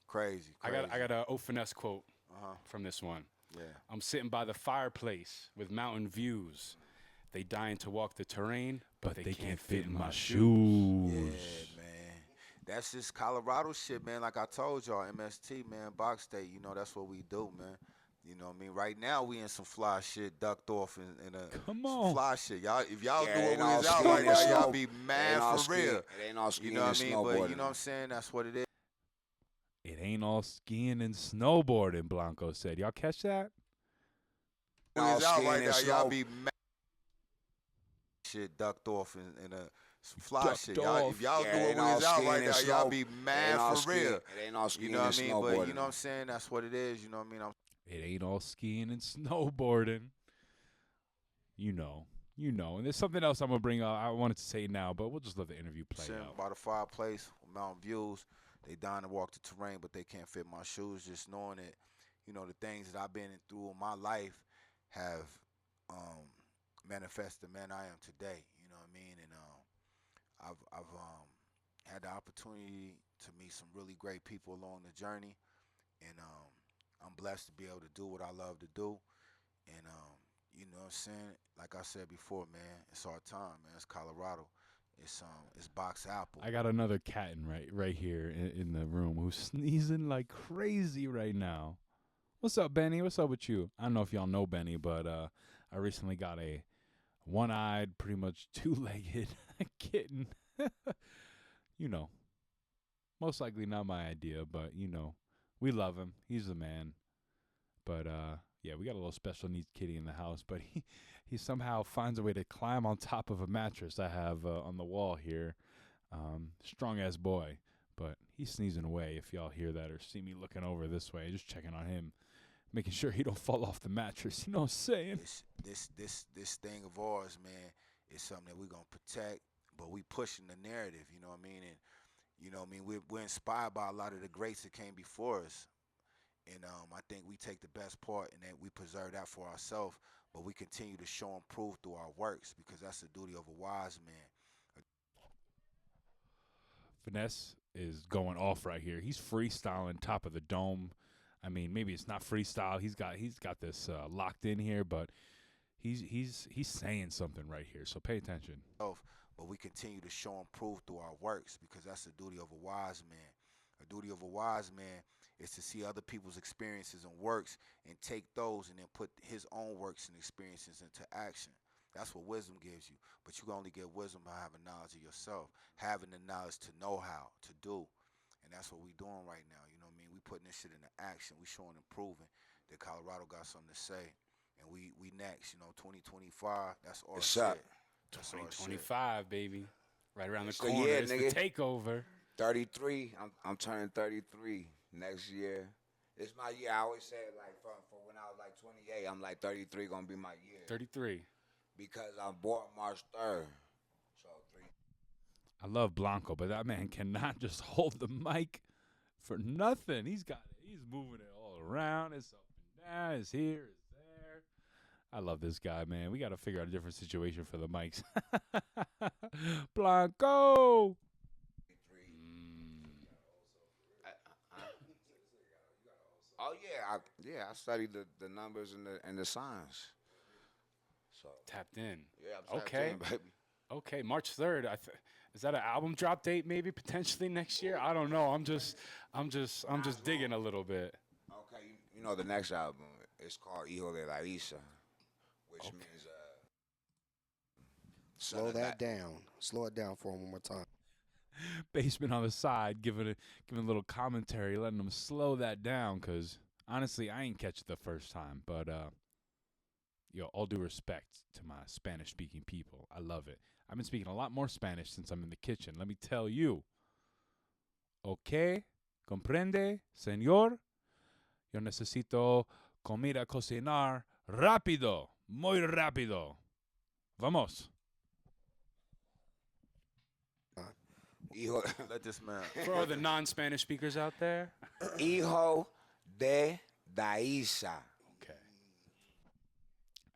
Crazy. I got a O Finess quote Uh-huh. from this one. Yeah. I'm sitting by the fireplace with mountain views. They dying to walk the terrain, but they can't fit in my shoes. Yeah, man. That's just Colorado shit, man. Like I told y'all, MST, man, Box State. You know, that's what we do, man. You know what I mean? Right now, we in some fly shit, ducked off in Come some on. fly shit. Y'all, if y'all Yeah, knew it what ain't we all was out skiing right and now, snow. y'all be It ain't mad all for skiing. real. It ain't all You skiing know and what I mean? But snowboarding. you know what I'm saying? That's what it is. It ain't all skiing and snowboarding, Blannco said. Y'all catch that? We all was out skiing right and now, y'all snow. be mad shit, ducked off in some fly Ducked shit. Y'all, off. if y'all Yeah, knew it what ain't we all was out skiing right and now, y'all snow. be It ain't mad all for skiing. real. It ain't all skiing You know what I and mean? snowboarding. But you know what I'm saying? That's what it is. You know what I mean? It ain't all skiing and snowboarding. You know. You know. And there's something else I'm going to bring up. I wanted to say now, but we'll just let the interview play Sitting out. by the fireplace, mountain views. They dying to walk the terrain, but they can't fit my shoes. Just knowing that, you know, the things that I've been through in my life have manifested the man I am today. You know what I mean? And I've had the opportunity to meet some really great people along the journey, and I'm blessed to be able to do what I love to do. And you know what I'm saying? Like I said before, man, it's our time, man. It's Colorado. It's Box Apple. I got another cat right here in the room who's sneezing like crazy right now. What's up, Benny? What's up with you? I don't know if y'all know Benny, but I recently got a one-eyed, pretty much two-legged kitten. You know, most likely not my idea, but you know, we love him. He's the man. But yeah, we got a little special needs kitty in the house, but he somehow finds a way to climb on top of a mattress I have on the wall here. Strong ass boy, but he's sneezing away. If y'all hear that or see me looking over this way, just checking on him, making sure he don't fall off the mattress. You know what I'm saying? This thing of ours, man, is something that we're gonna protect, but we pushing the narrative. You know what I mean? And you know what I mean? We're inspired by a lot of the greats that came before us. And I think we take the best part and that we preserve that for ourselves, but we continue to show and prove through our works because that's the duty of a wise man. Finesse is going off right here. He's freestyling top of the dome. I mean, maybe it's not freestyle. He's got this locked in here, but he's saying something right here. So pay attention. But we continue to show and prove through our works because that's the duty of a wise man. The duty of a wise man is to see other people's experiences and works and take those and then put his own works and experiences into action. That's what wisdom gives you. But you can only get wisdom by having knowledge of yourself, having the knowledge to know how to do. And that's what we doing right now. You know what I mean? We putting this shit into action. We showing and proving that Colorado got something to say. And we next, you know, 2025, that's our What's shit. up? That's our shit. 2025, baby. Right around the So, corner. yeah, It's nigga. the takeover. 33. I'm turning 33 next year. It's my year. I always say it like from when I was like 28. I'm like 33 gonna be my year 33. because I'm born March 3rd. So 3. I love Blannco, but that man cannot just hold the mic for nothing. He's moving it all around. It's up and down. It's here. It's there. I love this guy, man. We got to figure out a different situation for the mics. Blannco. Oh yeah, I studied the numbers and the signs. So Tapped in. yeah, I'm tapped Okay. in, baby. Okay, March 3rd. Is that an album drop date maybe potentially next year? I don't know. I'm just digging a little bit. Okay, you know the next album is called Hijo de la Isa, which means son Slow of that down. Slow it down for him one more time. Basement on the side, giving a little commentary, letting them slow that down, because honestly, I ain't catch it the first time. But, all due respect to my Spanish-speaking people. I love it. I've been speaking a lot more Spanish since I'm in the kitchen. Let me tell you. Okay, comprende, señor? Yo necesito comida cocinar rápido, muy rápido. Vamos. Hijo, Let this man. For all the non-Spanish speakers out there. Hijo de la Isa. Okay.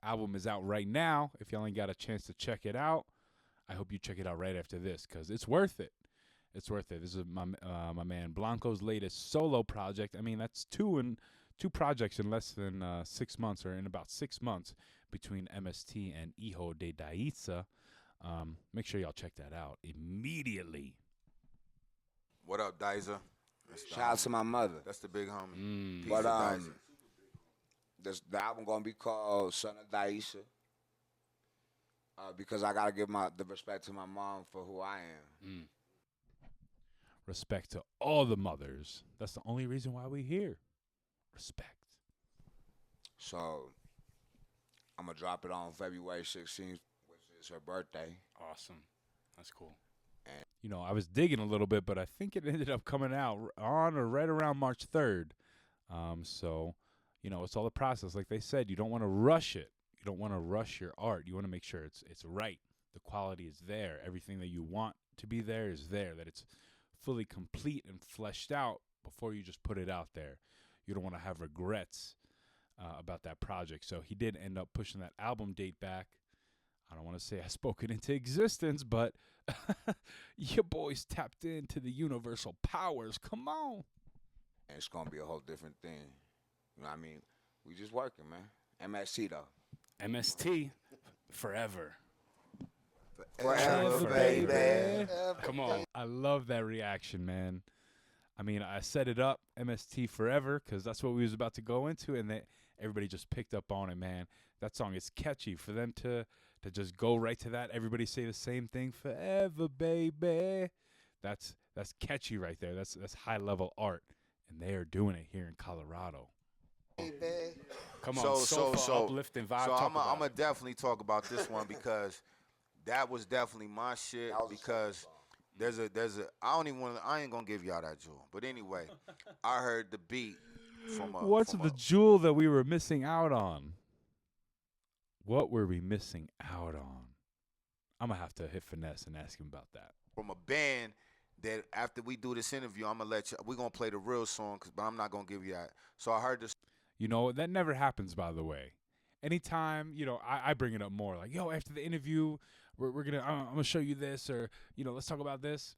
Album is out right now. If y'all ain't got a chance to check it out, I hope you check it out right after this, because it's worth it. It's worth it. This is my man Blannco's latest solo project. I mean, that's two projects in less than 6 months, or in about 6 months, between MST and Hijo de Daiza. Make sure y'all check that out immediately. What up, Diza? That's the Shout out homie. to my mother. That's the big homie. Peace But to Diza. the album gonna be called Son of Daisha. Because I gotta give the respect to my mom for who I am. Respect to all the mothers. That's the only reason why we're here. Respect. So I'm gonna drop it on February 16th, which is her birthday. Awesome. That's cool. You know, I was digging a little bit, but I think it ended up coming out on or right around March 3rd. So, you know, it's all the process. Like they said, you don't want to rush it. You don't want to rush your art. You want to make sure it's right. The quality is there. Everything that you want to be there is there, that it's fully complete and fleshed out before you just put it out there. You don't want to have regrets about that project. So he did end up pushing that album date back. I don't want to say I spoke it into existence, but your boys tapped into the universal powers. Come on. And it's gonna be a whole different thing. You know what I mean? We just working, man. MST though. MST forever. Forever, baby. Come on. I love that reaction, man. I mean, I set it up, MST forever, because that's what we was about to go into, and everybody just picked up on it, man. That song is catchy. For them to just go right to that, everybody say the same thing, forever, baby. That's catchy right there. That's high level art, and they are doing it here in Colorado. Come on. So uplifting vibe. So Talk I'm about gonna it. definitely talk about this one because that was definitely my shit. Because there's a I ain't gonna give y'all that jewel. But anyway, I heard the beat from a. What's from the a, jewel that we were missing out on? What were we missing out on? I'm gonna have to hit Finesse and ask him about that. from a band that after we do this interview, I'm gonna let you. We're gonna play the real song, but I'm not gonna give you that. So I heard this. You know, that never happens, by the way. Anytime, you know, I bring it up more, like, yo, after the interview, I'm gonna show you this, or, you know, let's talk about this.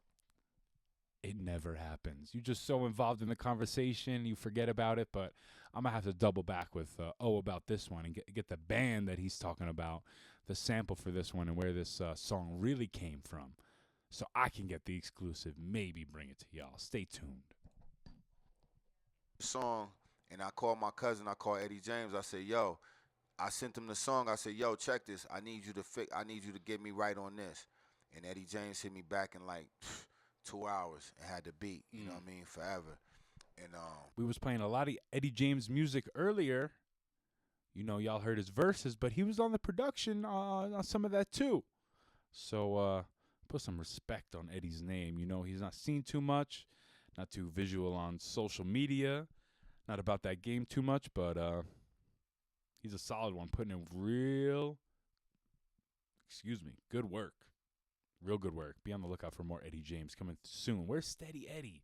It never happens. You're just so involved in the conversation, you forget about it. But I'm gonna have to double back with about this one and get the band that he's talking about, the sample for this one, and where this song really came from, so I can get the exclusive. Maybe bring it to y'all. Stay tuned. Song, and I called my cousin. I called Eddie James. I said, "Yo," I sent him the song. I said, "Yo, check this. I need you to get me right on this." And Eddie James hit me back in like 2 hours and had the beat. You know what I mean? Forever. And We was playing a lot of Eddie James music earlier. You know, y'all heard his verses, but he was on the production on some of that too. So put some respect on Eddie's name. You know, he's not seen too much, not too visual on social media, not about that game too much, but he's a solid one, putting in good work. Real good work. Be on the lookout for more Eddie James coming soon. Where's Steady Eddie?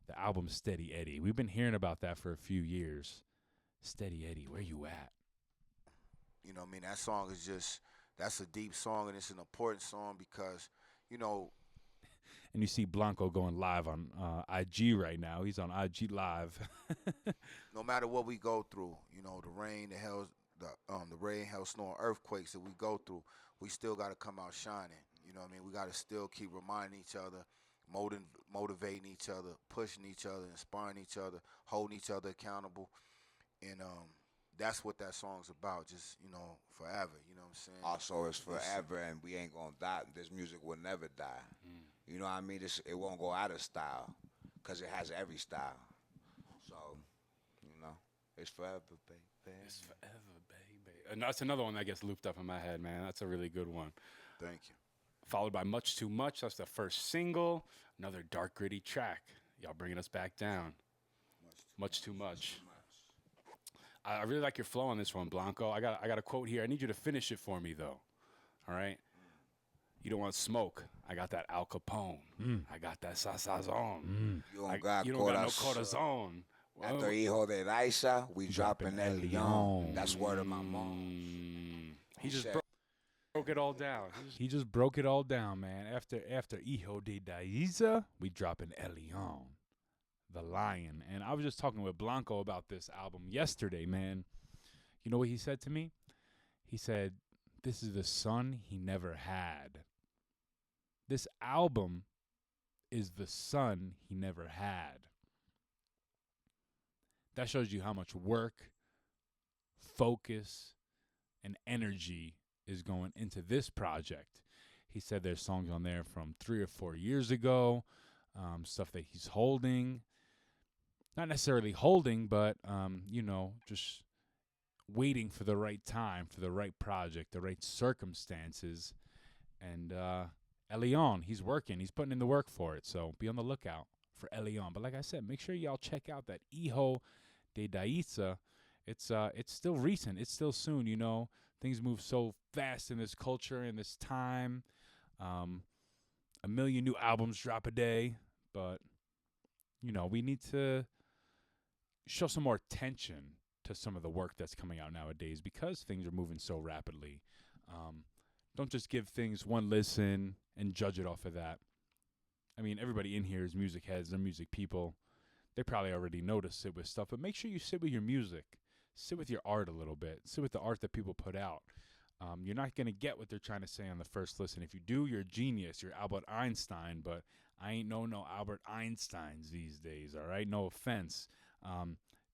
The album Steady Eddie. We've been hearing about that for a few years. Steady Eddie, where you at? you know what I mean? That song is just, that's a deep song, and it's an important song because, you know, And you see Blannco going live on IG right now. He's on IG Live. no matter what we go through, you know, the rain, the rain, hell, snow, and earthquakes that we go through, we still got to come out shining. You know what I mean? We got to still keep reminding each other, motivating each other, pushing each other, inspiring each other, holding each other accountable. And that's what that song's about, just, you know, forever. You know what I'm saying? Also, it's forever, and we ain't gonna die. This music will never die. You know what I mean? It won't go out of style, because it has every style. So, you know, it's forever, baby. It's forever, baby. And that's another one that gets looped up in my head, man. That's a really good one. Thank you. Followed by Much Too Much. That's the first single. Another dark, gritty track. Y'all bringing us back down. Much Too Much. I really like your flow on this one, Blannco. I got a quote here. I need you to finish it for me, though. All right? You don't want smoke. I got that Al Capone. I got that Sazon. You don't got no corazon. After Hijo de Raisa, we dropping El Leon. That's word of my mom. He just broke it all down. He just broke it all down, man. After Hijo de Raisa, we dropping El Leon, the Lion. And I was just talking with Blannco about this album yesterday, man. You know what he said to me? He said, "This is the son he never had." This album is the son he never had. That shows you how much work, focus, and energy is going into this project. He said there's songs on there from 3 or 4 years ago, stuff that he's holding. Not necessarily holding, but, just waiting for the right time, for the right project, the right circumstances. And Elion, he's working. He's putting in the work for it. So be on the lookout for Elion. But like I said, make sure y'all check out that Hijo de Daiza. It's still recent. It's still soon, Things move so fast in this culture, in this time. 1 million new albums drop a day. But, we need to show some more attention to some of the work that's coming out nowadays because things are moving so rapidly. Don't just give things one listen and judge it off of that. I mean, everybody in here is music heads. They're music people. They probably already know to sit with stuff, but make sure you sit with your music. Sit with your art a little bit. Sit with the art that people put out. You're not going to get what they're trying to say on the first listen. If you do, you're a genius. You're Albert Einstein, but I ain't no Albert Einsteins these days, all right? No offense.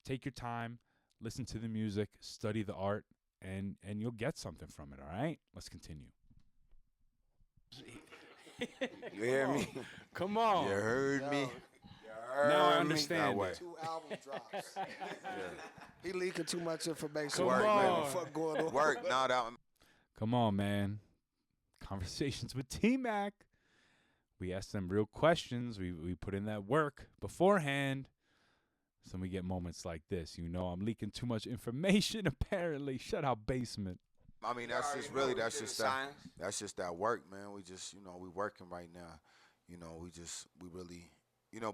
Take your time. Listen to the music, study the art, and you'll get something from it, all right? Let's continue. You hear me? Come on. You heard me? Now I understand Now it. 2 album drops. He leaking too much information. Come Work, man. on. What the fuck going on? Work, no, that one. Come on, man. Conversations with TMAC. We ask them real questions. We put in that work beforehand. So we get moments like this. I'm leaking too much information, apparently. Shut out, basement. I mean, that's just really, that's just that work, man. We just, we working right now. We really,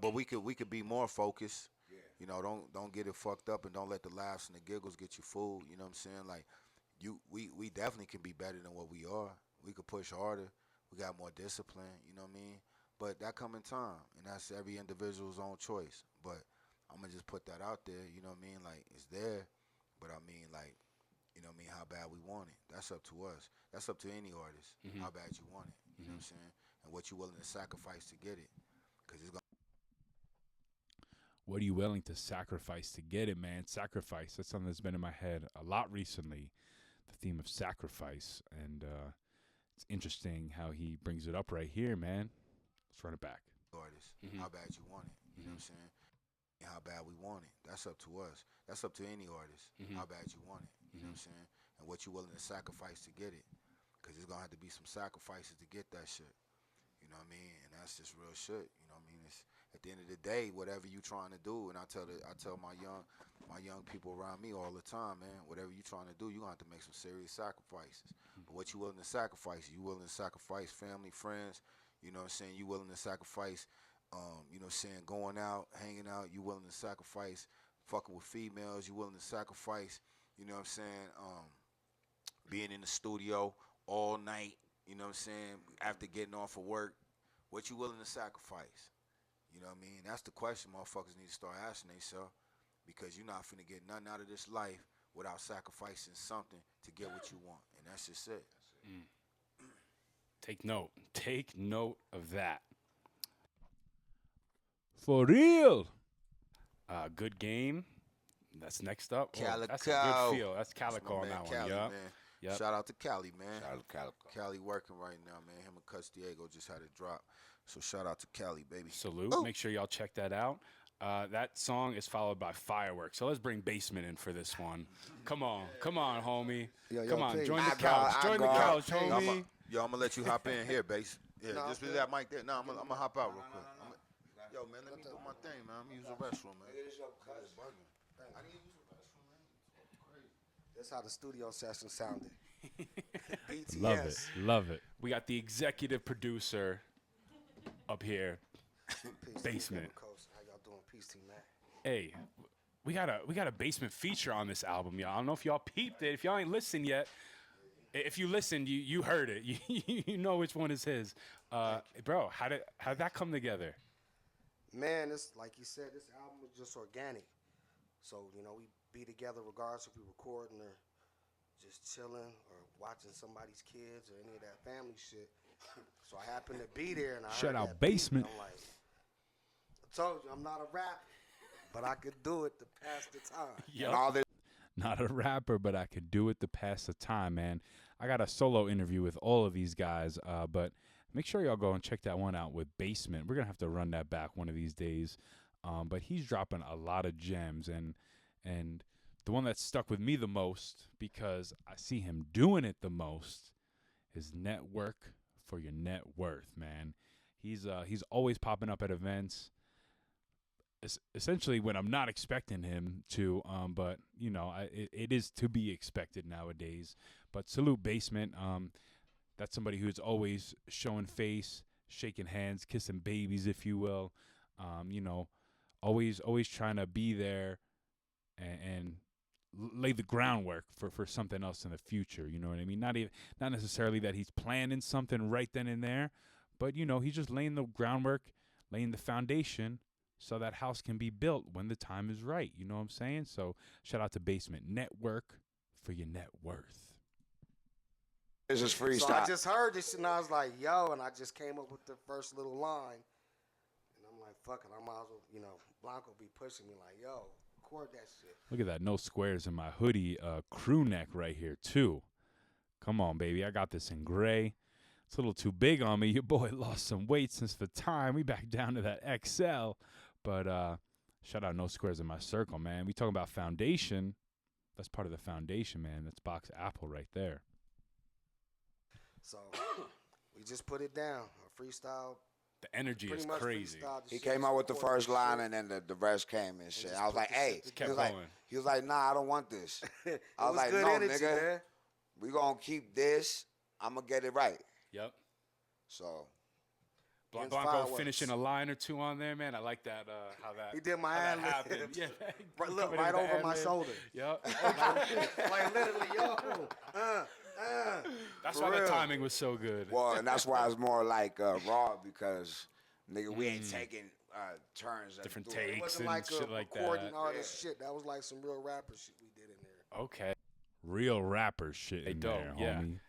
but we could be more focused. Yeah. Don't get it fucked up and don't let the laughs and the giggles get you fooled. You know what I'm saying? Like, we definitely can be better than what we are. We could push harder. We got more discipline. You know what I mean? But that come in time, and that's every individual's own choice. But I'm gonna just put that out there. You know what I mean? Like, it's there, but I mean, like, how bad we want it. That's up to us. That's up to any artist. Mm-hmm. How bad you want it. You know what I'm saying? And what you're willing to sacrifice to get it. Cause it's gonna. What are you willing to sacrifice to get it, man? Sacrifice. That's something that's been in my head a lot recently. The theme of sacrifice, and it's interesting how he brings it up right here, man. Let's run it back. Artist, how bad you want it. You know what I'm saying? How bad we want it. That's up to us. That's up to any artist. How bad you want it. You know what I'm saying? And what you're willing to sacrifice to get it. Because there's going to have to be some sacrifices to get that shit. You know what I mean? And that's just real shit. You know what I mean? It's, at the end of the day, whatever you trying to do, and I tell my young people around me all the time, man, whatever you trying to do, you're going to have to make some serious sacrifices. But what you willing to sacrifice? You willing to sacrifice family, friends? You know what I'm saying? You willing to sacrifice going out, hanging out, you willing to sacrifice fucking with females, you willing to sacrifice, you know what I'm saying, being in the studio all night, you know what I'm saying, after getting off of work, what you willing to sacrifice? You know what I mean? That's the question motherfuckers need to start asking themselves, because you're not finna get nothing out of this life without sacrificing something to get what you want, and that's just it. Take note. Take note of that. For real. Good game. That's next up. Calico. That's a good feel. That's Calico on that Cali, one. Yeah. Man. Yep. Shout out to Cali, man. Shout out to Calico. Cali working right now, man. Him and Cuts Diego just had a drop. So shout out to Cali, baby. Salute. Make sure y'all check that out. That song is followed by Fireworks. So let's bring Basement in for this one. Come on, homie. Come on, join the couch. Join the couch, homie. Yo, I'm gonna let you hop in here, Bass. Yeah, just leave that mic there. No, I'm gonna hop out real quick. Yo, man, let me do my thing, man. I'm using the restroom, man. I need to use the restroom, man. Crazy. That's how the studio session sounded. BTS. Love it. We got the executive producer up here. Basement. How y'all doing? Peace, T-Mac. Hey, we got a Basement feature on this album, y'all. I don't know if y'all peeped it. If y'all ain't listened yet, if you listened, you heard it. You know which one is his. Bro, how did that come together? Man, it's like you said, this album was just organic. So, we be together regardless if we recording or just chilling or watching somebody's kids or any of that family shit. So I happened to be there and I Shout heard out that beat, Basement. and I'm like, told you I'm not a rapper, but I could do it to pass the time. And all this Not a rapper, but I could do it to pass the time, man. I got a solo interview with all of these guys, but make sure y'all go and check that one out with Basement. We're going to have to run that back one of these days. But he's dropping a lot of gems, and the one that stuck with me the most, because I see him doing it the most, is network for your net worth, man. He's always popping up at events, essentially when I'm not expecting him to, but you know, it is to be expected nowadays. But salute Basement. That's somebody who's always showing face, shaking hands, kissing babies, if you will. You know, always trying to be there and lay the groundwork for something else in the future. You know what I mean? Not necessarily that he's planning something right then and there, but you know, he's just laying the groundwork, laying the foundation so that house can be built when the time is right. You know what I'm saying? So shout out to Basement. Network for your net worth. is freestyle. So I just heard this and I was like, yo, and I just came up with the first little line. And I'm like, fuck it, I might as well, you know, Blannco be pushing me like, yo, record that shit. Look at that, no squares in my hoodie, crew neck right here too. Come on, baby, I got this in gray. It's a little too big on me. Your boy lost some weight since the time. We back down to that XL. But shout out no squares in my circle, man. We talking about foundation. That's part of the foundation, man. That's Box Apple right there. So we just put it down. A freestyle. The energy Pretty is much crazy. freestyle the He shit, came out with the recorded first the line, shit. and then the rest came and shit. just I was put like, the hey. shit He Kept was going. like, he was like, nah, I don't want this. It I was like, good no, energy, nigga. man. We gonna keep this. I'm gonna get it right. Yep. So Against Blannco fireworks. finishing a line or two on there, man. I like that. How that He did my how that ad-lib. happened. Yeah. Right, look, Coming in right with the over my ad-lib. shoulder. Yep. Like literally, yo. That's For why the real. timing was so good. well, and that's why it's more like raw because nigga, we ain't taking turns. at Different doing it. It takes wasn't and like shit a like recording that. artist shit. That was like some real rapper shit we did in there. Okay. Real rapper shit They in dope, there, yeah. homie.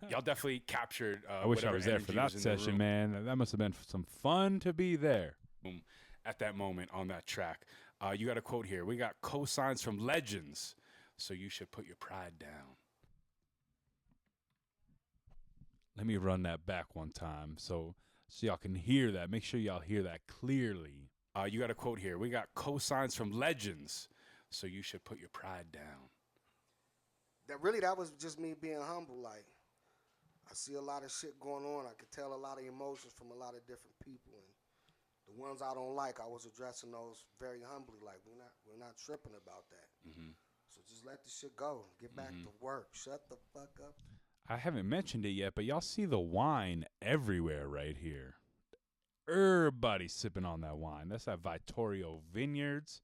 Y'all definitely captured. I wish I whatever was there for energy that was in the session, room man. That must have been some fun to be there. at that moment on that track. You got a quote here. We got cosigns from legends, so you should put your pride down. Let me run that back one time so y'all can hear that. Make sure y'all hear that clearly. You got a quote here. We got cosigns from legends, so you should put your pride down. That was just me being humble. Like, I see a lot of shit going on. I could tell a lot of emotions from a lot of different people, and the ones I don't like, I was addressing those very humbly. Like, we're not tripping about that. So just let the shit go. Get back to work. Shut the fuck up. I haven't mentioned it yet, but y'all see the wine everywhere right here. Everybody's sipping on that wine. That's that Vittorio Vineyards,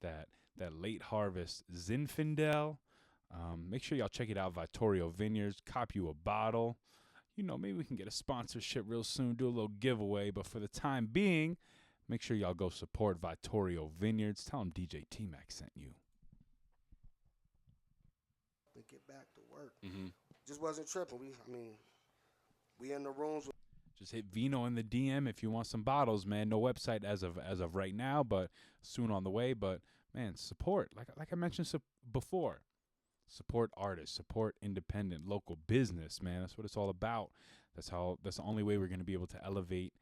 that late harvest Zinfandel. Make sure y'all check it out, Vittorio Vineyards. Cop you a bottle. You know, maybe we can get a sponsorship real soon, do a little giveaway. But for the time being, make sure y'all go support Vittorio Vineyards. Tell them DJ T-Mac sent you. But get back to work. Just wasn't tripping. We in the rooms. Just hit Vino in the DM if you want some bottles, man. No website as of right now, but soon on the way. But man, support, like I mentioned before, support artists, support independent local business, man. That's what it's all about. That's the only way we're gonna be able to elevate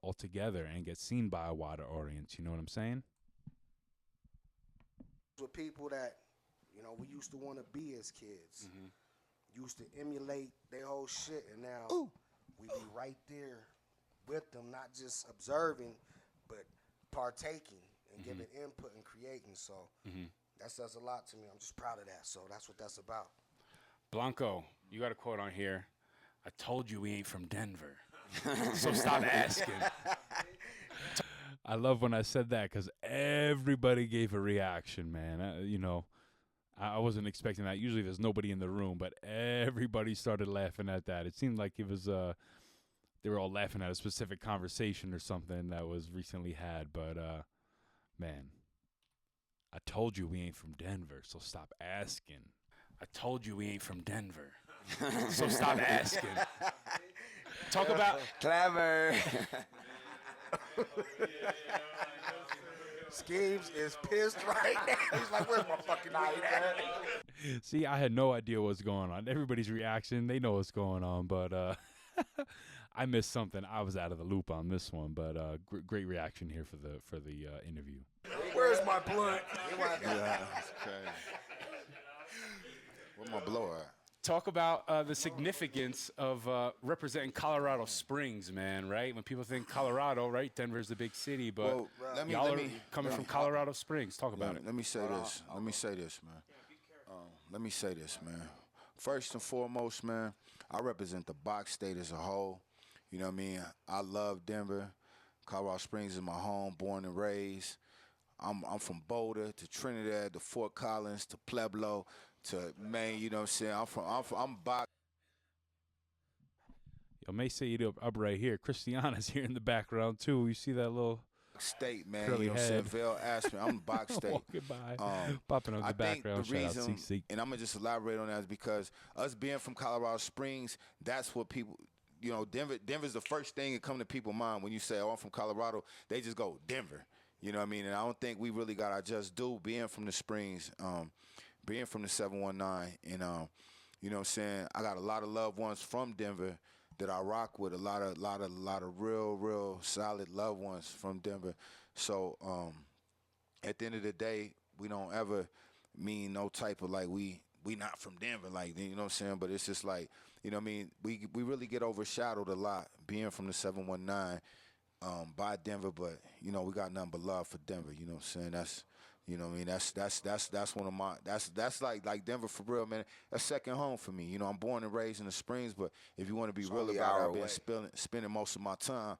altogether and get seen by a wider audience. You know what I'm saying? With people that, you know, we used to want to be as kids. Used to emulate their whole shit, and now we be right there with them, not just observing, but partaking and giving input and creating. So that says a lot to me. I'm just proud of that. So that's what that's about. Blannco, you got a quote on here. I told you we ain't from Denver, so stop asking. I love when I said that because everybody gave a reaction, man. You know, I wasn't expecting that. Usually there's nobody in the room, but everybody started laughing at that. It seemed like it was they were all laughing at a specific conversation or something that was recently had. But man, I told you we ain't from Denver, so stop asking. I told you we ain't from Denver, so stop asking. Talk about clever. Schemes is pissed right now. He's like, where's my fucking night at? See, I had no idea what's going on. Everybody's reaction, they know what's going on, but I missed something. I was out of the loop on this one, but great reaction here for the interview. Where's my blunt? Yeah, that's crazy. Where my blower at? Talk about the significance of representing Colorado Springs, man, right? When people think Colorado, right, Denver's the big city, but Well, y'all are coming from Colorado Springs. Talk about it. Let me say this. Let me say this, man. Let me say this, man. First and foremost, man, I represent the box state as a whole. You know what I mean? I love Denver. Colorado Springs is my home, born and raised. I'm from Boulder to Trinidad to Fort Collins to Pueblo to Maine. You know what I'm saying? I'm box Yo, may say it up right here. Christiana's here in the background too. You see that little state, man. curly You know what I'm saying? head. Vail Aspen. I'm box state. walking by, popping up I the background. think the Shout out reason, CC. and I'm gonna just elaborate on that, is because us being from Colorado Springs, that's what people, you know, Denver's the first thing that come to people's mind when you say, "Oh, I'm from Colorado." They just go Denver. You know what I mean? And I don't think we really got our just due being from the Springs, being from the 719, and you know what I'm saying? I got a lot of loved ones from Denver that I rock with, a lot of real solid loved ones from Denver. So at the end of the day, we don't ever mean no type of like we not from Denver, like, you know what I'm saying? But it's just like, you know what I mean? We really get overshadowed a lot being from the 719 by Denver, but you know, we got nothing but love for Denver, you know what I'm saying? That's, you know what I mean? That's one of my, that's like Denver for real, man. That's second home for me. You know, I'm born and raised in the Springs, but if you want to be real only about it, hour I've been away. spending most of my time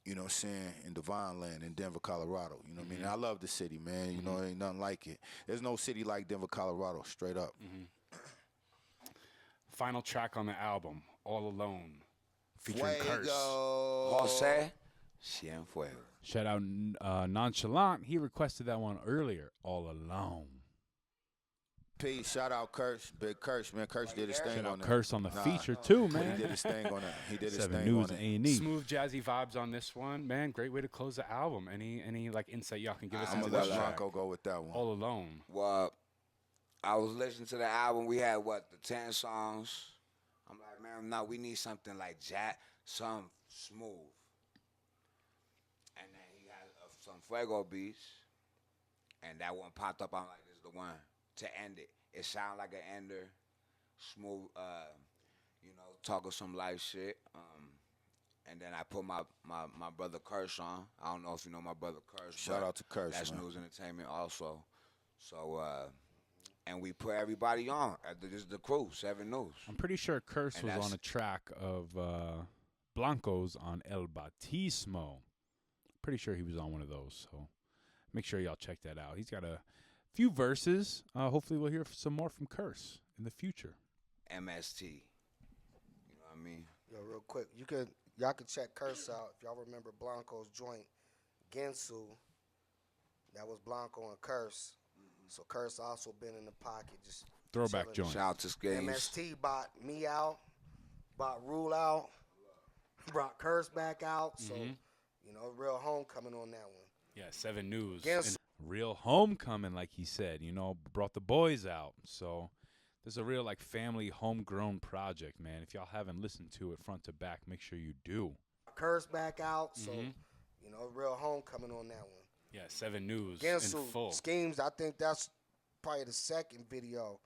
you know what I'm saying, in Divine Land in Denver, Colorado. You know what I mean? And I love the city, man. You know, ain't nothing like it. There's no city like Denver, Colorado, straight up. Final track on the album, All Alone, featuring Curse. Jose Cienfuegos. Shout out Nonchalant. He requested that one earlier. All Alone. Peace, shout out Curse, big Curse, man. Curse did his thing Shout on out that. Curse on the feature too, He man. did his thing on that. He did his 7 thing News on and it. A&E. Smooth jazzy vibes on this one, man. Great way to close the album. Any like insight y'all can give us I'm into gonna this let track? Blannco go with that one. All Alone. Well, I was listening to the album. We had the 10 songs. I'm like, man, no, we need something like some smooth. And then he got some Fuego beats, and that one popped up. I'm like, this is the one to end it. It sounded like an ender, smooth, you know, talking some life shit. And then I put my brother Curse on. I don't know if you know my brother Curse. Shout but out to Curse, That's man. News Entertainment also. So, and we put everybody on. This is the crew, 7 News. I'm pretty sure Curse And was that's- on a track of Blanco's on El Batismo. Pretty sure he was on one of those. So make sure y'all check that out. He's got a few verses. Hopefully we'll hear some more from Curse in the future. MST. You know what I mean? Yo, real quick, y'all can check Curse out if y'all remember Blannco's joint, Gensu. That was Blannco and Curse. So Curse also been in the pocket, just Throwback chilling. joint. Shout out to Skates. MST bought me out, bought Rule out, brought Curse back out. So, you know, real homecoming on that one. Yeah, 7 News. Gensu. Real homecoming, like he said, you know, brought the boys out. So there's a real like family homegrown project, man. If y'all haven't listened to it front to back, make sure you do. Curse back out. So, you know, real homecoming on that one. Yeah, 7 News Gensu in full. Schemes, I think that's probably the second video,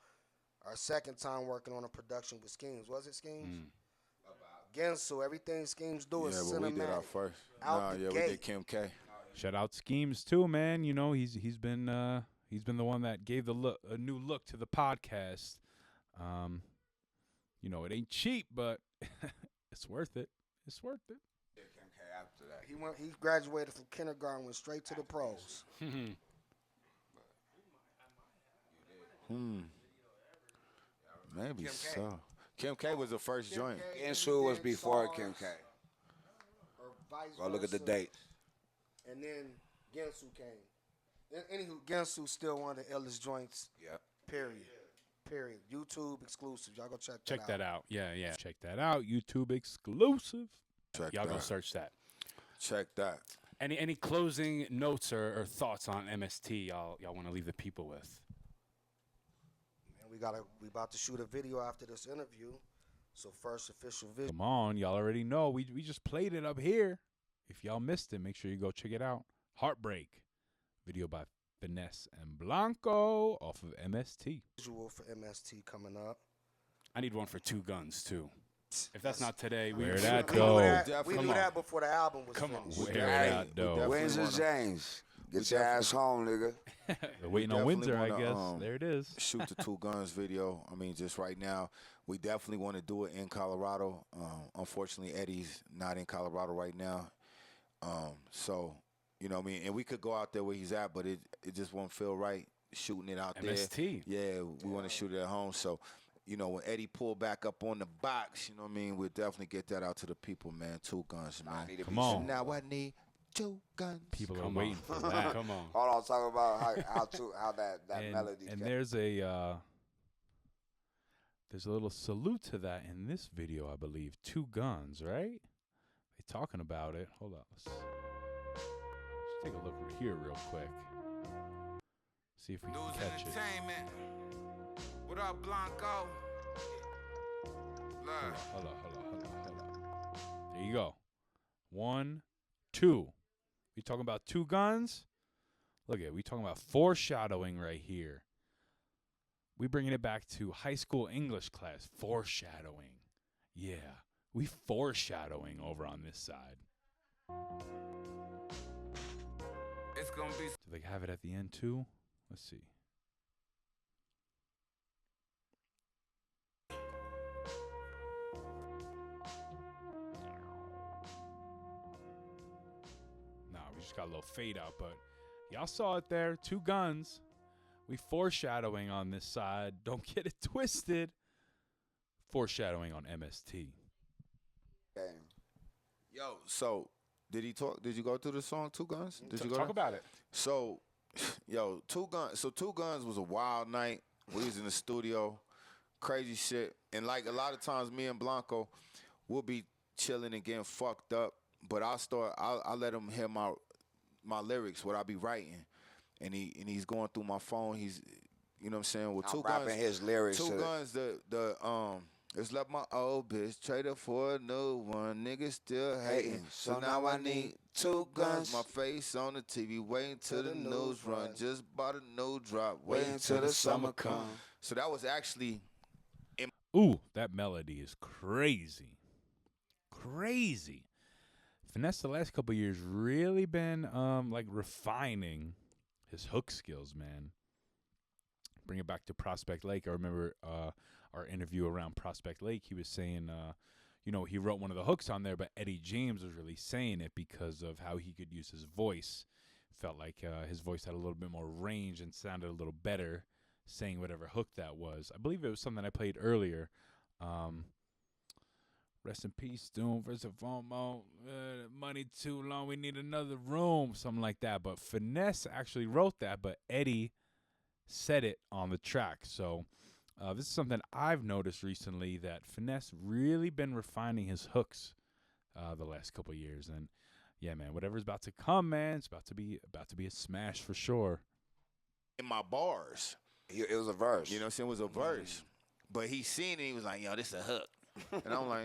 our second time working on a production with Schemes. Was it Schemes? Gensu, everything Schemes do is Yeah, but cinematic. we did our first. Out the We gate. did Kim K. Shout out Schemes too, man. You know, he's been the one that gave a new look to the podcast. You know, it ain't cheap, but it's worth it. It's worth it. After that. He graduated from kindergarten, went straight to the pros. Maybe Kim K. so. Kim K was the first joint. Gensu was before Kim K. Or vice Go look at the versa. date. And then Gensu came. Anywho, Gensu still one of the illest joints. Yep. Period. YouTube exclusive. Y'all go check that out. Check that out. Yeah. Check that out. YouTube exclusive. Check Y'all go that. search that. Check that. Any closing notes or thoughts on MST y'all want to leave the people with? And we about to shoot a video after this interview. So first official video. Come on, y'all already know. We just played it up here. If y'all missed it, make sure you go check it out. Heartbreak. Video by Finess and Blannco off of MST. Visual for MST coming up. I need one for Two Guns too. If that's not today, Where we that We knew go? that, we Come knew on. that before the album was Come on. finished. Where Hey, that though? Windsor James, get your ass home, nigga. They're waiting on definitely Windsor, I wanna, guess. There it is. Shoot the Two Guns video. I mean, just right now, we definitely want to do it in Colorado. Unfortunately, Eddie's not in Colorado right now. So, you know what I mean? And we could go out there where he's at, but it just won't feel right shooting it out there. MST. Yeah, we want to shoot it at home. So, you know, when Eddie pulled back up on the box, you know what I mean? We'll definitely get that out to the people, man. Two Guns, man. I need to Come be on. seen. Now I need 2 guns. People are Come waiting on. for that. Come on. Hold on, talk about how that melody. And there's a little salute to that in this video, I believe. Two Guns, right? They talking about it. Hold up. Let's take a look here real quick. See if we can News catch it. Entertainment. What up, Blannco? Look. Hold up. There you go. 1, 2. We talking about Two Guns? Look at it. We talking about foreshadowing right here. We bringing it back to high school English class. Foreshadowing. Yeah. We foreshadowing over on this side. It's gonna be Do they have it at the end too? Let's see. Nah, we just got a little fade out, but y'all saw it there. Two Guns. We foreshadowing on this side. Don't get it twisted. Foreshadowing on MST. Yo, so did he talk? Did you go through the song Two Guns? Did you go Talk there? about it. So, yo, Two Guns. So Two Guns was a wild night. We was in the studio, crazy shit. And like a lot of times, me and Blannco, we'll be chilling and getting fucked up. But I'll let him hear my lyrics, what I be writing, and he's going through my phone. He's, you know what I'm saying. With I'm Two rapping Guns, his lyrics. Two to Guns, it's like my old bitch traded for a new one. Niggas still hating, so now I need 2 guns. My face on the TV, waiting till the news run. Just bought a new drop, waiting till the summer come. So that was actually Ooh, that melody is crazy. Crazy. Finesse the last couple years really been like refining his hook skills, man. Bring it back to Prospect Lake. I remember our interview around Prospect Lake. He was saying, you know, he wrote one of the hooks on there, but Eddie James was really saying it because of how he could use his voice. Felt like his voice had a little bit more range and sounded a little better saying whatever hook that was. I believe it was something I played earlier. Rest in peace, Doom versus FOMO. Money too long, we need another room. Something like that. But Finesse actually wrote that, but Eddie said it on the track. So this is something I've noticed recently, that Finesse really been refining his hooks the last couple of years. And yeah, man, whatever's about to come, man, it's about to be a smash for sure. in my bars. It was a verse. You know what I'm saying? It was a verse. But he seen it, he was like, yo, this a hook. And I'm like,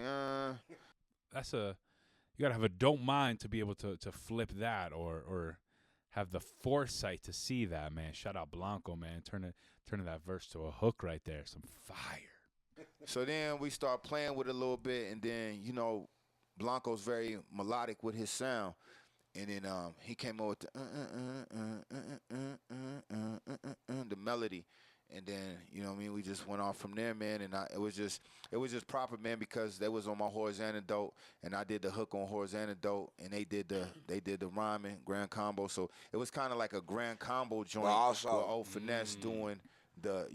You gotta have a dope mind to be able to flip that or have the foresight to see that, man. Shout out Blannco, man. Turning that verse to a hook right there. Some fire. So then we start playing with it a little bit, and then, you know, Blanco's very melodic with his sound. And then he came over with the melody. And then, you know what I mean, we just went off from there, man. And it was just proper, man, because they was on my Horse Antidote, and I did the hook on Horse Antidote, and they did the rhyming, grand combo. So it was kind of like a grand combo joint with old Finesse doing the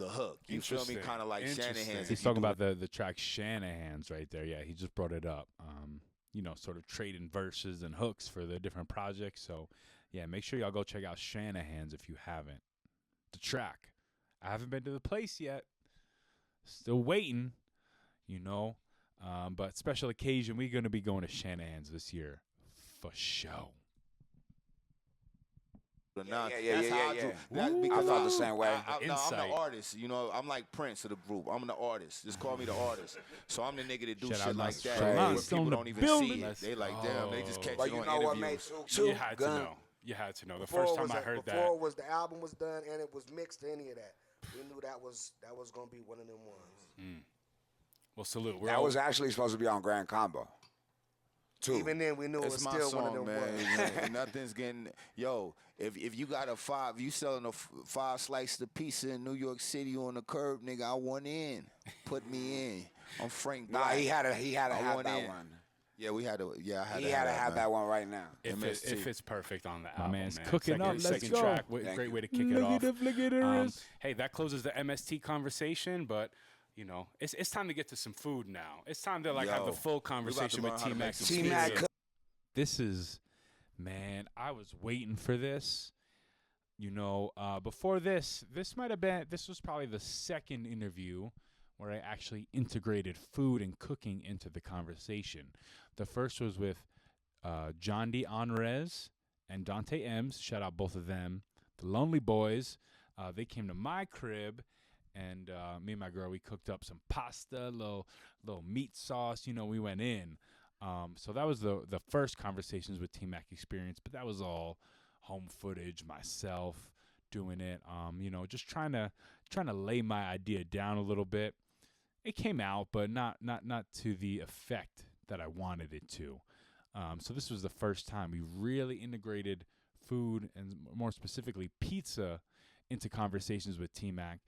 hook. You feel me? Kind of like Shanahan's. He's talking about the track Shanahan's right there. Yeah, he just brought it up. You know, sort of trading verses and hooks for the different projects. So, yeah, make sure y'all go check out Shanahan's if you haven't. The track. I haven't been to the place yet. Still waiting, you know. But special occasion, we're going to be going to Shanahan's this year. For sure. Now, Yeah. that's how I do. That's I because felt the same way. I'm Insight. the artist. You know, I'm like Prince of the group. I'm the artist. Just call me the artist. So I'm the nigga that do Shout shit out like that. Nostradamus Where people on the don't even building. see it. They like, damn, they just catch But it you on know what made interviews. Too You had to gun. know. You had to know. The Before first it time was I a- heard before that. it was the album was done and it was mixed to any of that, we knew that was gonna be one of them ones. Well, salute. We're That all- was actually supposed to be on Grand Combo. Too. Even then, we knew it was It's my still one of song, them man. ones. Nothing's getting. Yo, if you got you selling a 5 slices of pizza in New York City on the curb, nigga, I want in. Put me in. I'm Frank. Nah, Black. he had to I have want that in. one. Yeah, we had to. Yeah, I had He to had to have have that one right now. It MST. fits perfect on the My album, man's man. cooking Second- up. Let's second go. track, Thank great you. way to kick it Look off. at the look at the wrist. Hey, that closes the MST conversation, but you know, it's time to get to some food now. It's time to have the Yo, full we about to conversation with learn how to T-Mac. make some T-Mac pizza. This is, man, I was waiting for this. You know, before this was probably the second interview where I actually integrated food and cooking into the conversation. The first was with John D. Onrez and Dante Ems. Shout out both of them. The Lonely Boys. They came to my crib, and me and my girl, we cooked up some pasta, little meat sauce. You know, we went in. So that was the first conversations with T-Mac experience, but that was all home footage, myself doing it. You know, just trying to lay my idea down a little bit. It came out, but not to the effect that I wanted it to. So this was the first time we really integrated food and more specifically pizza into conversations with T-Mac.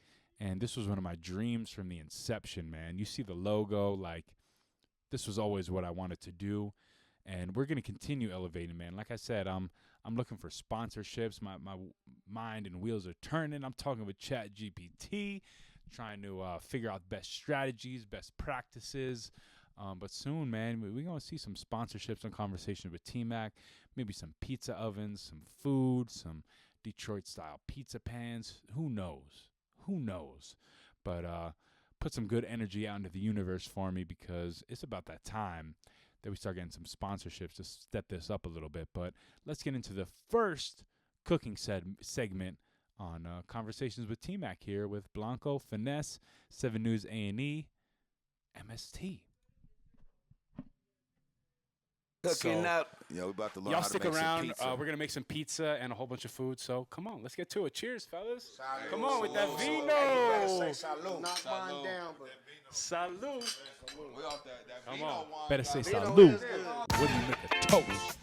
And this was one of my dreams from the inception, man. You see the logo, this was always what I wanted to do, and we're gonna continue elevating, man. Like I said, I'm looking for sponsorships. My mind and wheels are turning. I'm talking with ChatGPT, trying to figure out best strategies, best practices. But soon, man, we're gonna see some sponsorships and conversations with T-Mac. Maybe some pizza ovens, some food, some Detroit-style pizza pans. Who knows? But put some good energy out into the universe for me, because it's about that time that we start getting some sponsorships to step this up a little bit. But let's get into the first cooking segment on Conversations with T-Mac here with Blannco, Finess, 7 News A&E, MST. Cooking So- up. Yeah, we about to learn Y'all how to stick make some around. pizza. We're going to make some pizza and a whole bunch of food. So come on, let's get to it. Cheers, fellas. Come on with that vino. Knock mine down, but Salud. Come on. Better say Vino salud. is good. What do you make a toast?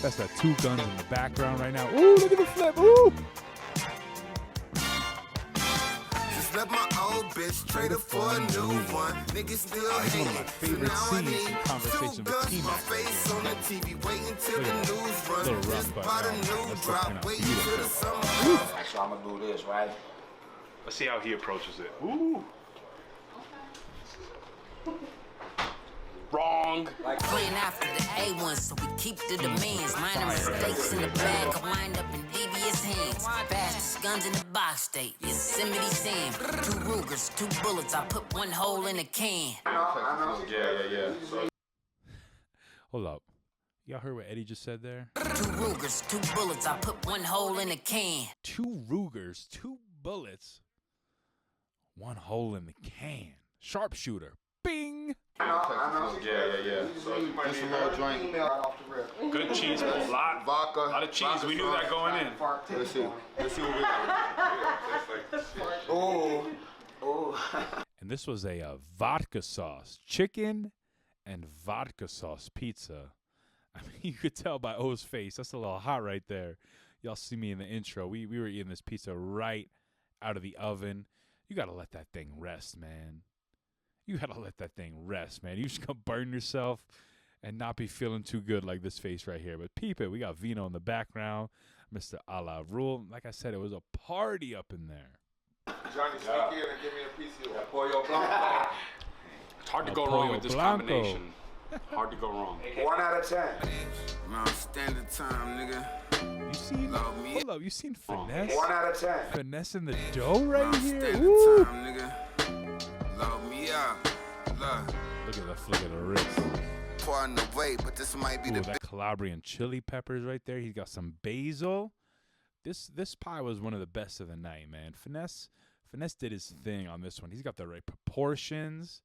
That's got 2 guns in the background right now. Ooh, look at the flip. Ooh. Just left my old bitch, traded for a new one. Niggas still It's one of my hating. favorite So now I scenes need in Conversation with 2 guns, T-Mac my right face here. on the TV, waiting till Look the at that. news run. Little rough, Just but, bought a that's new looking drop, out waiting till the beautiful. summer. So I'm gonna do this, right? Let's see how he approaches it. Ooh. Wrong. Playing after the A1, so we keep the demands. Minor mistakes in the bag could wind up in devious hands. Fastest guns in the box state, Yosemite Sam. 2 Rugers, 2 bullets, I put 1 hole in a can. Hold up. Y'all heard what Eddie just said there? 2 Rugers, 2 bullets, I put 1 hole in a can. 2 Rugers, 2 bullets, 1 hole in the can. Sharpshooter. Bing! Just a little joint. Good cheese. A lot Vodka. of cheese. We knew that going in. Let's see what we got. And this was a vodka sauce. Chicken and vodka sauce pizza. I mean, you could tell by O's face. That's a little hot right there. Y'all see me in the intro. We were eating this pizza right out of the oven. You got to let that thing rest, man. You got to let that thing rest, man. You just going to burn yourself and not be feeling too good like this face right here. But peep it. We got Vino in the background. Mr. A La Rule. Like I said, it was a party up in there. Johnny, sneak in and give me a piece of that Pollo Blanco. It's hard to El go wrong Pollo with this Blanco. combination. Hard to go wrong. 1 out of 10. Man, standard time, nigga. You seen, Love me. hold up, you seen Finesse? 1 out of 10. Finesse in the dough right here? Standard Woo! time, nigga. Love me up. Look. Look at the flick of the wrist. Pardon the wait, but this might be Ooh, the that Calabrian chili peppers right there. He's got some basil. This pie was one of the best of the night, man. Finesse did his thing on this one. He's got the right proportions.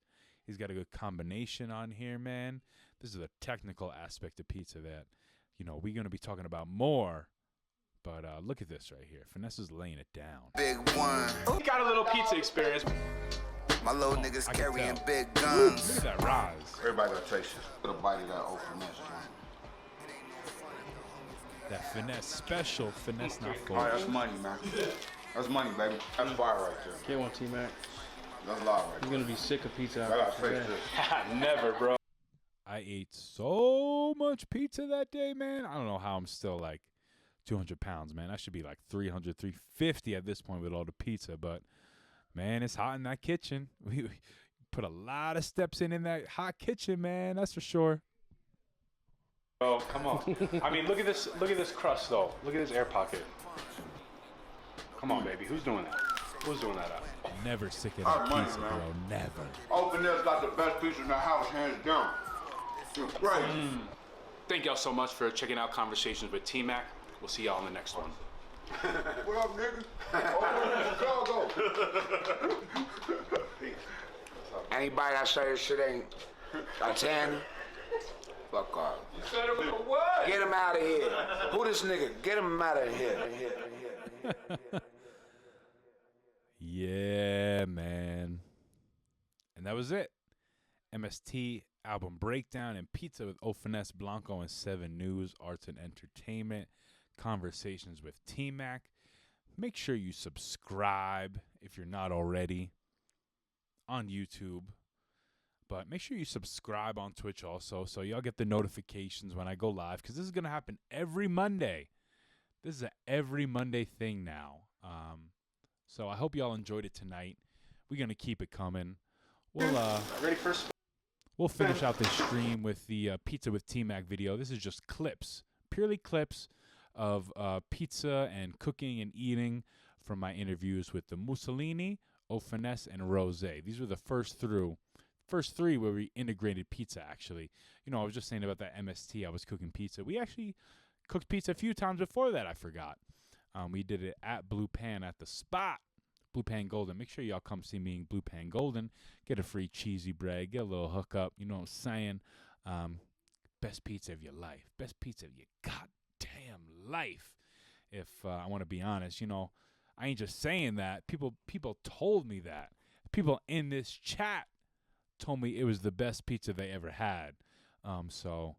He's got a good combination on here, man. This is a technical aspect of pizza that, we're going to be talking about more. But look at this right here. Finesse is laying it down. big one. He got a little pizza experience. My little niggas I can carrying tell. big Look guns. at that rise. Everybody got taste it. Put a bite of that old Finess joint. That Finesse special. Finesse not full. Oh, that's money, man. That's money, baby. That's fire right there. Get one, T-Mac. That's live right You're there. gonna be sick of pizza I after gotta taste today. this. Never, bro. I ate so much pizza that day, man. I don't know how I'm still like 200 pounds, man. I should be like 300, 350 at this point with all the pizza. But, man, it's hot in that kitchen. We put a lot of steps in that hot kitchen, man. That's for sure. Bro, come on. I mean, look at this crust though. Look at this air pocket. Come on, baby. Who's doing that? Who's doing that? Never sick of Hot that money, pizza, man. bro. Never. Old Finess got the best pizza in the house, hands down. Right. Thank y'all so much for checking out Conversations with T-Mac. We'll see y'all in the next one. What up, nigga? Chicago. Anybody that say this shit ain't a 10, fuck off. You said it was a what? Get him out of here. Who this nigga? Get him out of here. Yeah, man. And that was it. MST album breakdown and pizza with Finesse, Blannco, and 7 News, Arts and Entertainment. Conversations with T-Mac. Make sure you subscribe if you're not already on YouTube. But make sure you subscribe on Twitch also so y'all get the notifications when I go live, because this is going to happen every Monday. This is an every Monday thing now. So I hope y'all enjoyed it tonight. We're going to keep it coming. We'll Ready for we'll finish out this stream with the Pizza with T-Mac video. This is just clips, purely clips of pizza and cooking and eating from my interviews with the Mussolini, Finesse, and Rose. These were the first 3 where we integrated pizza, actually. I was just saying about that MST. I was cooking pizza. We actually cooked pizza a few times before that, I forgot. We did it at Blue Pan at the spot, Blue Pan Golden. Make sure y'all come see me in Blue Pan Golden. Get a free cheesy bread. Get a little hookup. You know what I'm saying? Best pizza of your life. Best pizza of your goddamn life. If I want to be honest, I ain't just saying that. People told me that. People in this chat told me it was the best pizza they ever had. So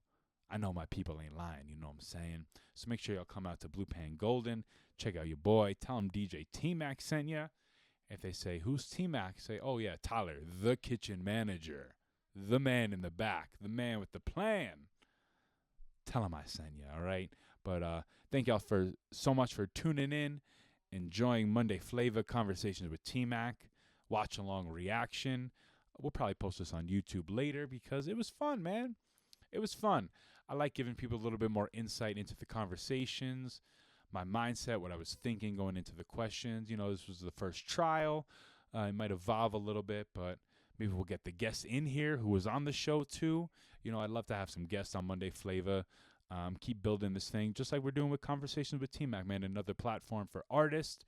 I know my people ain't lying. You know what I'm saying? So make sure y'all come out to Blue Pan Golden. Check out your boy. Tell them DJ T-Mac sent ya. If they say, who's T-Mac? Say, oh, yeah, Tyler, the kitchen manager. The man in the back. The man with the plan. Tell him I sent you, all right? But thank y'all so much for tuning in, enjoying Monday Flava Conversations with T-Mac, watch along reaction. We'll probably post this on YouTube later because it was fun, man. It was fun. I like giving people a little bit more insight into the conversations, my mindset, what I was thinking going into the questions. This was the first trial. It might evolve a little bit, but maybe we'll get the guests in here who was on the show too. I'd love to have some guests on Monday Flava. Keep building this thing just like we're doing with Conversations with T-Mac, man. Another platform for artists,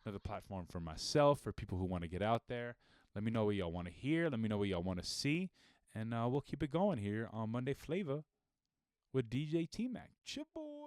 another platform for myself, for people who want to get out there. Let me know what y'all want to hear. Let me know what y'all want to see. And we'll keep it going here on Monday Flava with DJ T-Mac. Chip boy.